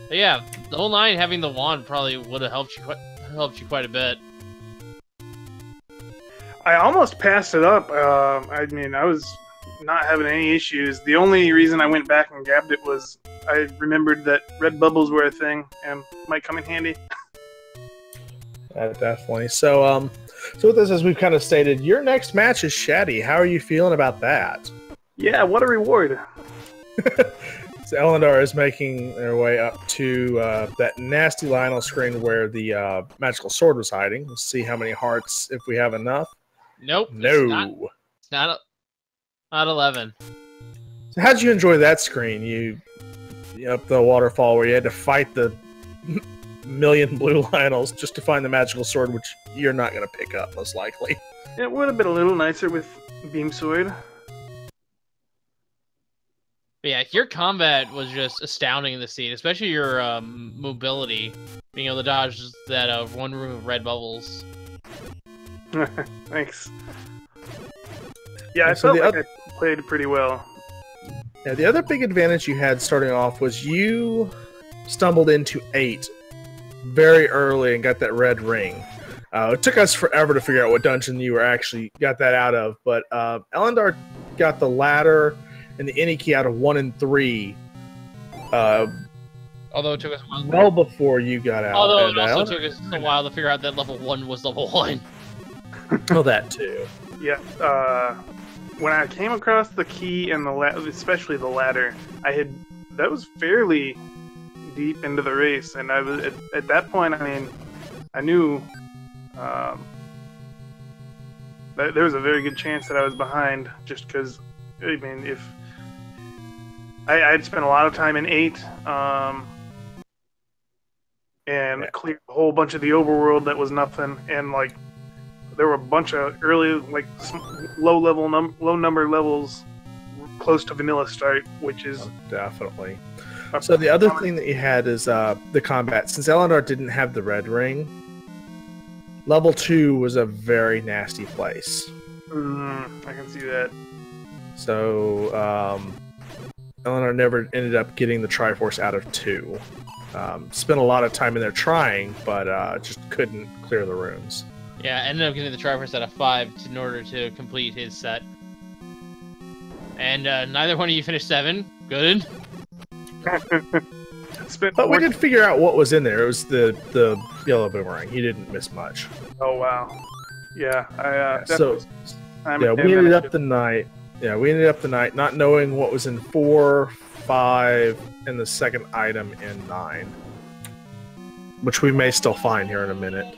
But yeah, the whole 9 having the wand probably would have helped you quite a bit. I almost passed it up. I mean, I was not having any issues. The only reason I went back and grabbed it was I remembered that red bubbles were a thing and might come in handy. Definitely. So with this, as we've kind of stated, your next match is Shaddy. How are you feeling about that? Yeah, what a reward. So Ellendar is making their way up to that nasty Lionel screen where the magical sword was hiding. Let's see how many hearts, if we have enough. Nope. No. It's not 11. So how'd you enjoy that screen? You up the waterfall where you had to fight the million blue Lionels just to find the magical sword, which you're not going to pick up, most likely. It would have been a little nicer with Beam Sword. But yeah, your combat was just astounding in the scene, especially your mobility, being able to dodge that one room of red bubbles. Thanks. Yeah, I felt like I played pretty well. Yeah, the other big advantage you had starting off was you stumbled into 8 very early and got that red ring. It took us forever to figure out what dungeon you were actually got that out of, but Ellendar got the ladder and the any key out of 1 and 3. Although it took us a while. Well before you got out. Although it also took us a while to figure out that level 1 was level 1. Oh, that too. Yeah. When I came across the key and especially the ladder, that was fairly deep into the race, and I was at that point. I mean, I knew that there was a very good chance that I was behind, just because. I mean, if I'd spent a lot of time in 8, and cleared a whole bunch of the overworld that was nothing, and like there were a bunch of early, like low number levels close to vanilla start, which is definitely. So the other thing that you had is the combat. Since Ellendar didn't have the red ring, level 2 was a very nasty place. I can see that. So Ellendar never ended up getting the Triforce out of 2. Spent a lot of time in there trying, but just couldn't clear the rooms. Yeah, ended up getting the Triforce out of 5 in order to complete his set. And neither one of you finished 7. Good. But we did figure out what was in there. It was the yellow boomerang. He didn't miss much. Oh wow. Yeah, we ended up the night. Yeah, we ended up the night not knowing what was in 4, 5, and the second item in 9, which we may still find here in a minute.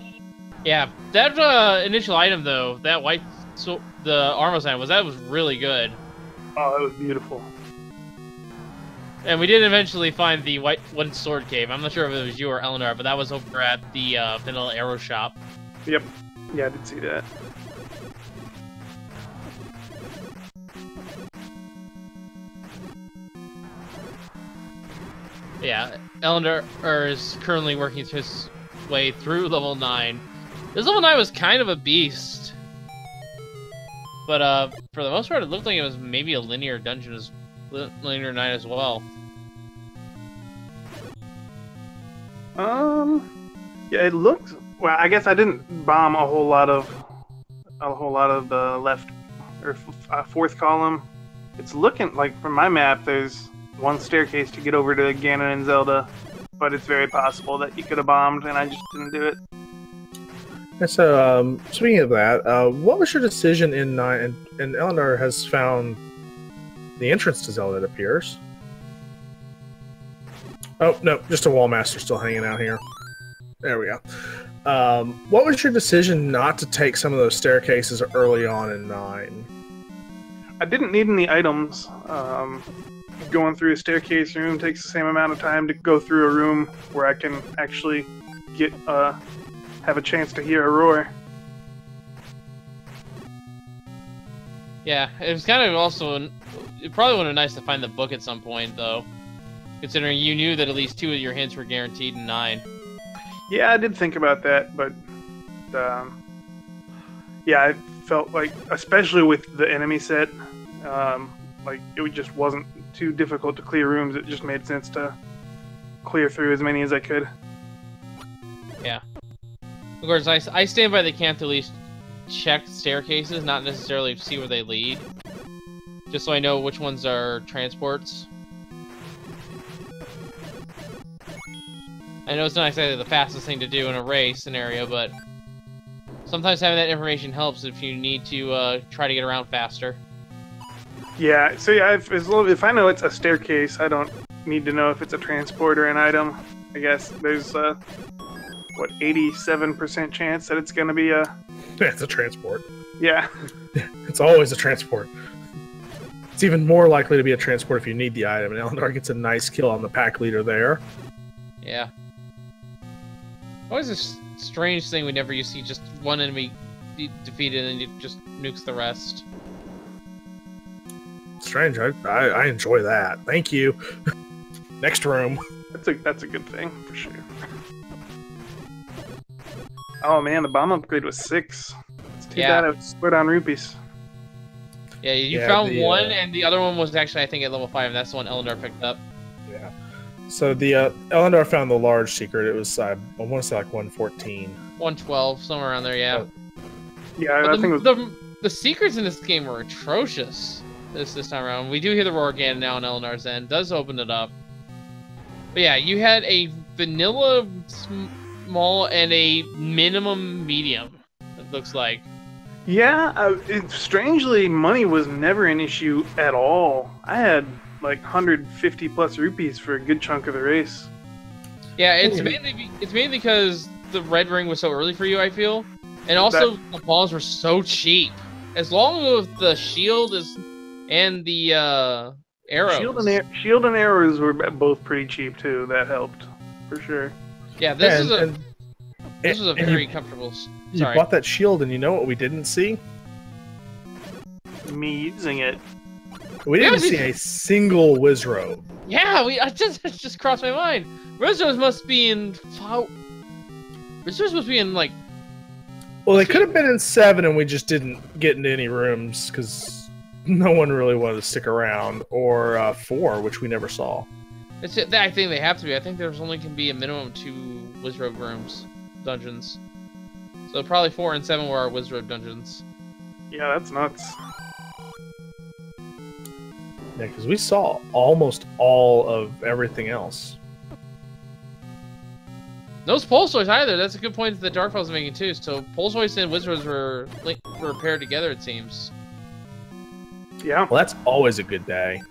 Yeah, that initial item though, that the Armos item was really good. Oh, it was beautiful. And we did eventually find the one sword cave. I'm not sure if it was you or Ellendar, but that was over at the vanilla arrow shop. Yep. Yeah, I did see that. Yeah, Ellendar is currently working his way through level 9. This level 9 was kind of a beast. But for the most part, it looked like it was maybe a linear dungeon, linear 9 as well. Yeah, it looked. Well, I guess I didn't bomb a whole lot of the left or fourth column. It's looking like from my map, there's one staircase to get over to Ganon and Zelda, but it's very possible that you could have bombed, and I just didn't do it. And so, speaking of that, what was your decision in 9? And Ellendar has found the entrance to Zelda, it appears. Oh, no, just a Wallmaster still hanging out here. There we go. What was your decision not to take some of those staircases early on in 9? I didn't need any items. Going through a staircase room takes the same amount of time to go through a room where I can actually get have a chance to hear a roar. Yeah, it was kind of also... It probably would have been nice to find the book at some point, though. Considering you knew that at least 2 of your hints were guaranteed in 9. Yeah, I did think about that, but... yeah, I felt like, especially with the enemy set, like, it just wasn't too difficult to clear rooms. It just made sense to clear through as many as I could. Yeah. Of course, I stand by the camp to at least check staircases, not necessarily see where they lead. Just so I know which ones are transports. I know it's not exactly the fastest thing to do in a race scenario, but sometimes having that information helps if you need to try to get around faster. Yeah, so yeah, if I know it's a staircase, I don't need to know if it's a transport or an item. I guess there's what, 87% chance that it's going to be a... Yeah, it's a transport. Yeah. It's always a transport. It's even more likely to be a transport if you need the item, and Ellendar gets a nice kill on the pack leader there. Yeah. Always a strange thing whenever you see just one enemy defeated and it just nukes the rest. Strange. I enjoy that. Thank you. Next room. That's a good thing, for sure. Oh man, the bomb upgrade was 6. It's too bad I would split on rupees. Yeah, you found one, and the other one was actually, I think, at level 5, and that's the one Ellendar picked up. Yeah. So the Ellendar found the large secret. It was, I want to say, like 114. 112, somewhere around there, yeah. Yeah, I think it was... the secrets in this game were atrocious this time around. We do hear the roar again now on Ellendar's end. Does open it up. But yeah, you had a vanilla small and a minimum medium, it looks like. Yeah, strangely, money was never an issue at all. I had like 150 plus rupees for a good chunk of the race. Yeah, it's mainly because the red ring was so early for you, I feel. And also, the balls were so cheap. As long as the shield and the arrows. Shield and arrows were both pretty cheap too. That helped for sure. Yeah, this is This was a And very comfortable. You Sorry. bought that shield, and you know what we didn't see? Me using it. We didn't Yeah, see a single Wizrobe. Yeah, it just crossed my mind. Wizards must be in. Wizards must be in like. Well, they could have been in 7, and we just didn't get into any rooms because no one really wanted to stick around. Or 4, which we never saw. I think they have to be. I think there's only can be a minimum of 2 Wizrobe rooms, dungeons. So probably 4 and 7 were our Wizrobe dungeons. Yeah, that's nuts. Yeah, because we saw almost all of everything else. No pulse voice either. That's a good point that Darkfell's making too. So pulse voice and Wizards were paired together, it seems. Yeah. Well, that's always a good day.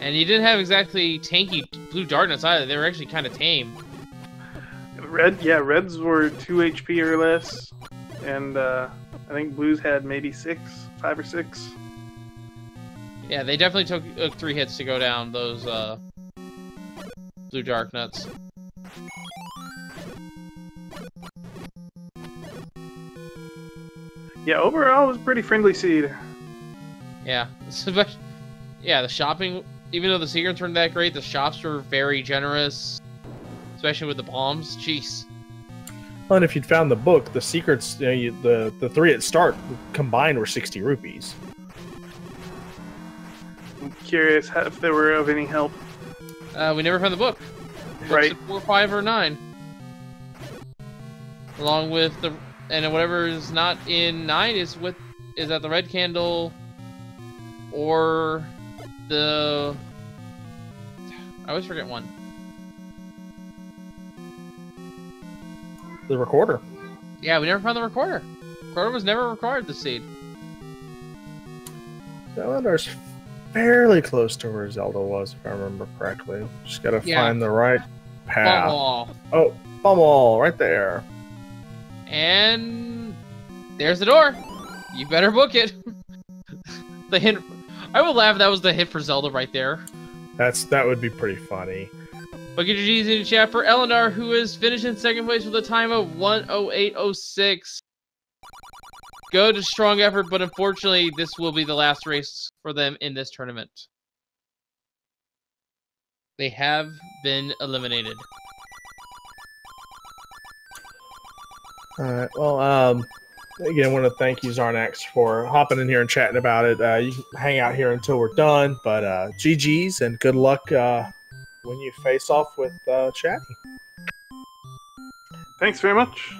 And you didn't have exactly tanky blue darkness either. They were actually kind of tame. Reds were 2 HP or less, and I think blues had maybe 5 or 6. Yeah, they definitely took 3 hits to go down those blue dark nuts. Yeah, overall it was a pretty friendly seed. Yeah, yeah. The shopping, even though the secrets weren't that great, the shops were very generous, especially with the bombs. Jeez. Well, and if you'd found the book, the secrets, the 3 at start combined were 60 rupees. I'm curious if they were of any help. We never found the book. Right. 4, 5, or 9. Along with and whatever is not in 9 is at the red candle, or I always forget one. The recorder. Yeah, we never found the recorder. Recorder was never recorded this seed. Ellendar's fairly close to where Zelda was, if I remember correctly. Just gotta find the right path. Bumwall. Oh, Bumwall, right there. And there's the door. You better book it. The hint. I would laugh if that was the hint for Zelda right there. That would be pretty funny. But get your G's in the chat for Ellendar, who is finished in 2nd place with a time of 1:08:06. Good, strong effort, but unfortunately, this will be the last race for them in this tournament. They have been eliminated. Alright, well, again, I want to thank you, Xarnax, for hopping in here and chatting about it. You can hang out here until we're done, but GG's and good luck when you face off with Chatty. Thanks very much.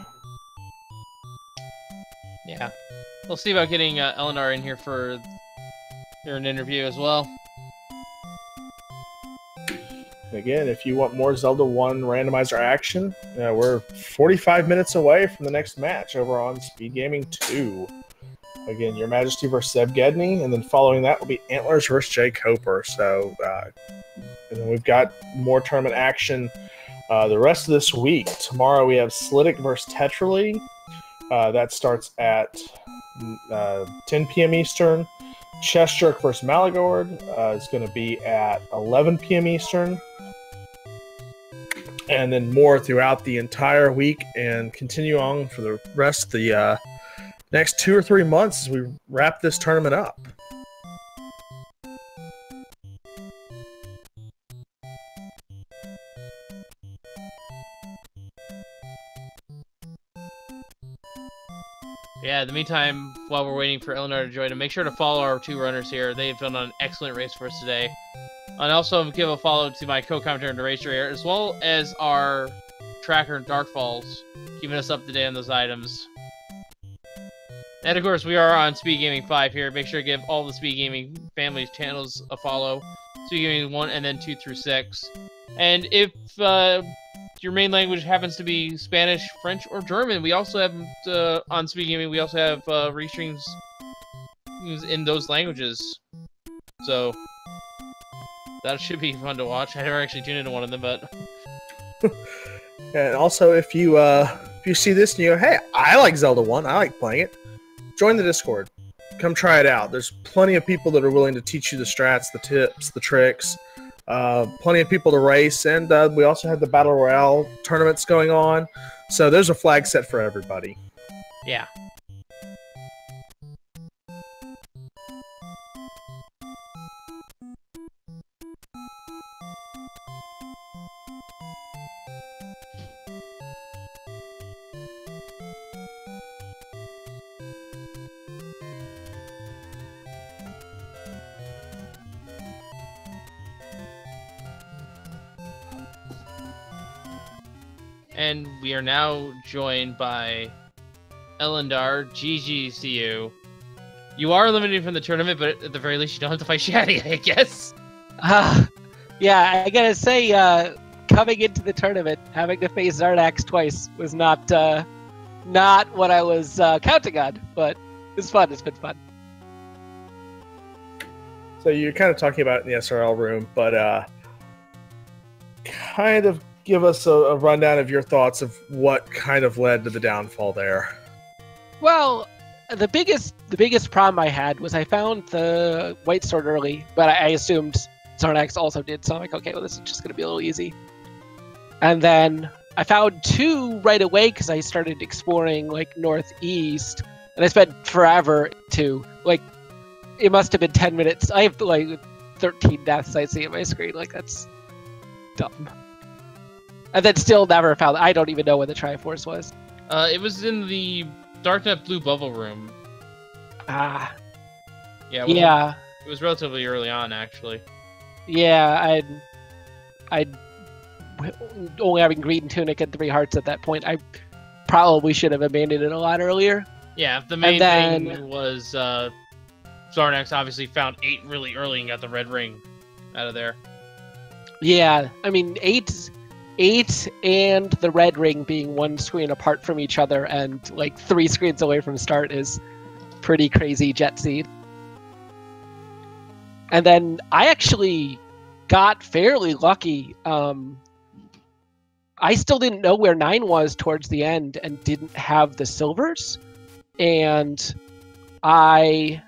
Yeah. We'll see about getting Ellendar in here for an interview as well. Again, if you want more Zelda 1 randomizer action, we're 45 minutes away from the next match over on Speed Gaming 2. Again, Your Majesty versus Seb Gedney, and then following that will be Antlers versus Jay Coper. So, and then we've got more tournament action the rest of this week. Tomorrow we have Slidic versus Tetrally. That starts at 10 p.m. Eastern. Chest Jerk versus Malagord is going to be at 11 p.m. Eastern. And then more throughout the entire week and continue on for the rest of the next 2 or 3 months as we wrap this tournament up. Yeah, in the meantime, while we're waiting for Ellendar to join, make sure to follow our 2 runners here. They've done an excellent race for us today. And also give a follow to my co-commentator and racer here, as well as our tracker Dark Falls, keeping us up to date on those items. And of course, we are on Speed Gaming 5 here. Make sure to give all the Speed Gaming family channels a follow. Speed Gaming 1 and then 2 through 6. And if your main language happens to be Spanish, French, or German, we also have on Speed Gaming. We also have restreams in those languages. So that should be fun to watch. I never actually tuned into one of them, but and also, if you see this and you go, "Hey, I like Zelda 1. I like playing it," join the Discord. Come try it out. There's plenty of people that are willing to teach you the strats, the tips, the tricks. plenty of people to race, and we also had the Battle Royale tournaments going on. So there's a flag set for everybody. Yeah. And we are now joined by Ellendar. GGCU. You are eliminated from the tournament, but at the very least, you don't have to fight Shaddy, I guess. Yeah, I gotta say, coming into the tournament, having to face Xarnax twice was not what I was counting on, but it's fun. It's been fun. So you're kind of talking about it in the SRL room, but kind of give us a rundown of your thoughts of what kind of led to the downfall there. Well, the biggest problem I had was I found the white sword early, but I assumed Xarnax also did, so I'm like, okay, well, this is just going to be a little easy. And then I found 2 right away because I started exploring, like, northeast, and I spent forever to, like, it must have been 10 minutes. I have, like, 13 deaths I see on my screen. Like, that's dumb. And then still never found. I don't even know where the Triforce was. It was in the Darknet Blue Bubble room. Ah. Yeah. Well, yeah. It was relatively early on, actually. Yeah, I'd only having green tunic and 3 hearts at that point. I probably should have abandoned it a lot earlier. Yeah, the main thing was Xarnax obviously found 8 really early and got the red ring out of there. Yeah, I mean 8 and the red ring being 1 screen apart from each other and like 3 screens away from start is pretty crazy jet seed. And then I actually got fairly lucky. I still didn't know where 9 was towards the end and didn't have the silvers. And I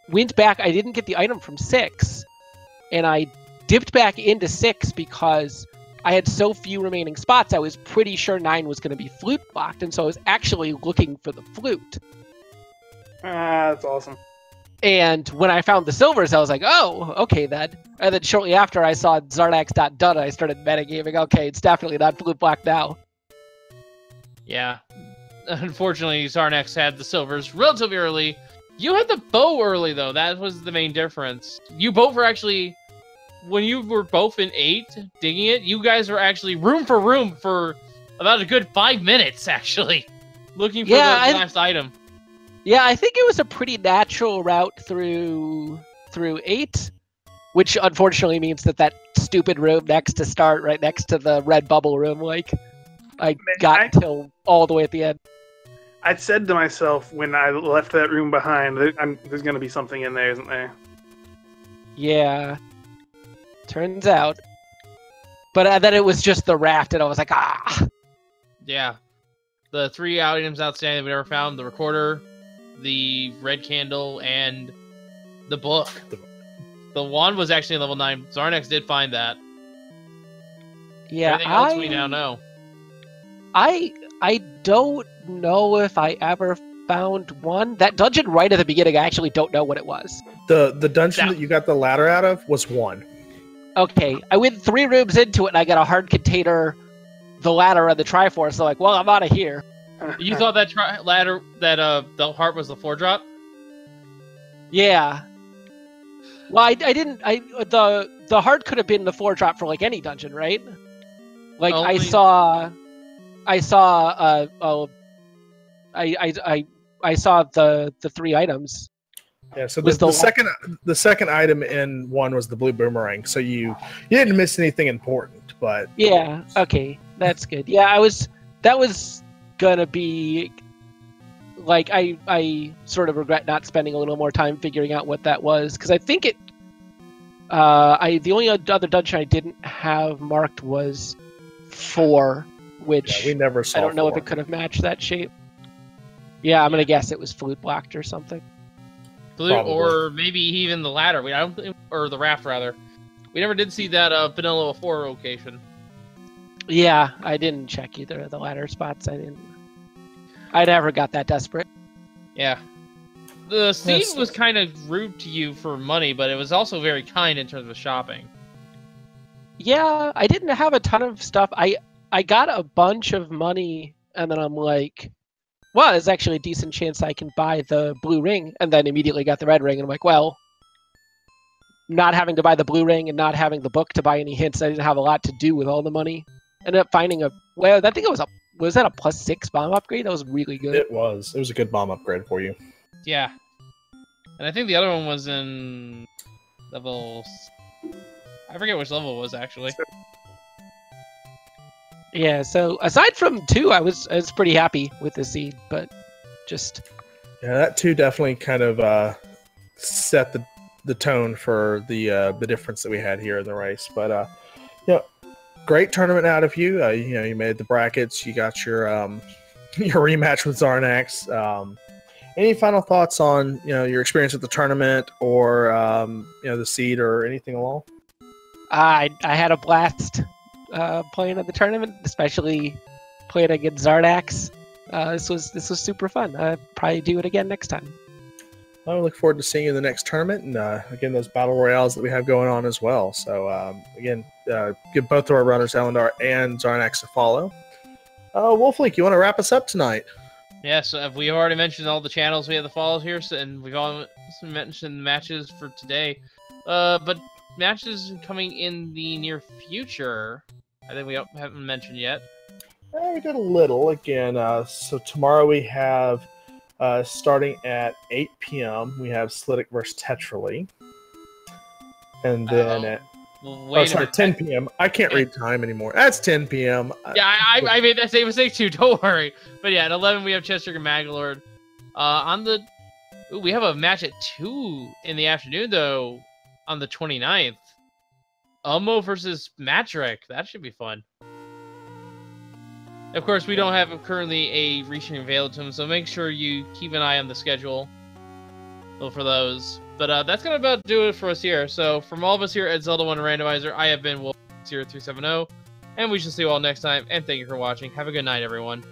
went back. I didn't get the item from 6. And I dipped back into 6 because I had so few remaining spots. I was pretty sure 9 was going to be flute blocked. And so I was actually looking for the flute. That's awesome. And when I found the silvers, I was like, oh, okay then. And then shortly after, I saw Xarnax.done, and I started metagaming. Okay, it's definitely not flute block now. Yeah. Unfortunately, Xarnax had the silvers relatively early. You had the bow early, though. That was the main difference. You both were actually... When you were both in 8, digging it, you guys were actually room for about a good 5 minutes, actually. Looking for the last item. Yeah, I think it was a pretty natural route through 8, which unfortunately means that stupid room next to start, right next to the red bubble room, like, I got till all the way at the end. I said to myself when I left that room behind, there's going to be something in there, isn't there? Yeah. Turns out. But then it was just the raft, and I was like, ah! Yeah. The 3 items outstanding we never found, the recorder, the red candle, and the book. The wand was actually level 9. Xarnax did find that. Yeah, everything else we now know. I don't know if I ever found one. That dungeon right at the beginning, I actually don't know what it was. The dungeon that you got the ladder out of was 1. Okay, I went 3 rooms into it, and I got a hard container, the ladder, and the Triforce. So like, well, I'm out of here. You thought that ladder, the heart was the 4-drop? Yeah. Well, I didn't. The heart could have been the 4-drop for like any dungeon, right? Like Only... I saw the 3 items. Yeah, so the second item in 1 was the blue boomerang. So you didn't miss anything important, but yeah, okay, that's good. Yeah, that was gonna be like I sort of regret not spending a little more time figuring out what that was, because I think the only other dungeon I didn't have marked was 4, which we never saw. I don't know if it could have matched that shape. Yeah, I'm gonna guess it was flute blocked or something. Blue, Probably. or maybe even the ladder. I don't think, or the raft rather. We never did see that Vanilla 4 location. Yeah, I didn't check either of the ladder spots. I never got that desperate. Yeah. The scene was kind of rude to you for money, but it was also very kind in terms of shopping. Yeah, I didn't have a ton of stuff. I got a bunch of money, and then I'm like, well, there's actually a decent chance I can buy the blue ring, and then immediately got the red ring, and I'm like, well, not having to buy the blue ring and not having the book to buy any hints, I didn't have a lot to do with all the money. Ended up finding I think it was that a +6 bomb upgrade? That was really good. It was a good bomb upgrade for you. Yeah. And I think the other one was in level... I forget which level it was, actually. Yeah, so aside from 2, I was pretty happy with the seed, but just... Yeah, that 2 definitely kind of set the tone for the difference that we had here in the race. But, great tournament out of you. You made the brackets. You got your rematch with Xarnax. Any final thoughts on your experience at the tournament, or the seed, or anything along? I had a blast playing at the tournament, especially playing against Xarnax. This was super fun. I'd probably do it again next time. I look forward to seeing you in the next tournament, and again, those battle royales that we have going on as well. So again, give both of our runners, Ellendar and Xarnax, a follow. Wolflink, you want to wrap us up tonight? Yes, we've already mentioned all the channels we have to follow here, and we've all mentioned matches for today. But matches coming in the near future, I think we haven't mentioned yet. We did a little again. So tomorrow we have, starting at 8 p.m., we have Slitic versus Tetrally. And then at 10 p.m. I can't read time anymore. That's 10 p.m. Yeah, I made that same mistake too. Don't worry. But yeah, at 11 we have Chester and Maglord. We have a match at 2 in the afternoon though, on the 29th. Elmo versus Matrick. That should be fun. Of course, we don't have currently a restream available to him, so make sure you keep an eye on the schedule for those. But that's going to about do it for us here. So from all of us here at Zelda 1 Randomizer, I have been Wolf0370, and we shall see you all next time, and thank you for watching. Have a good night, everyone.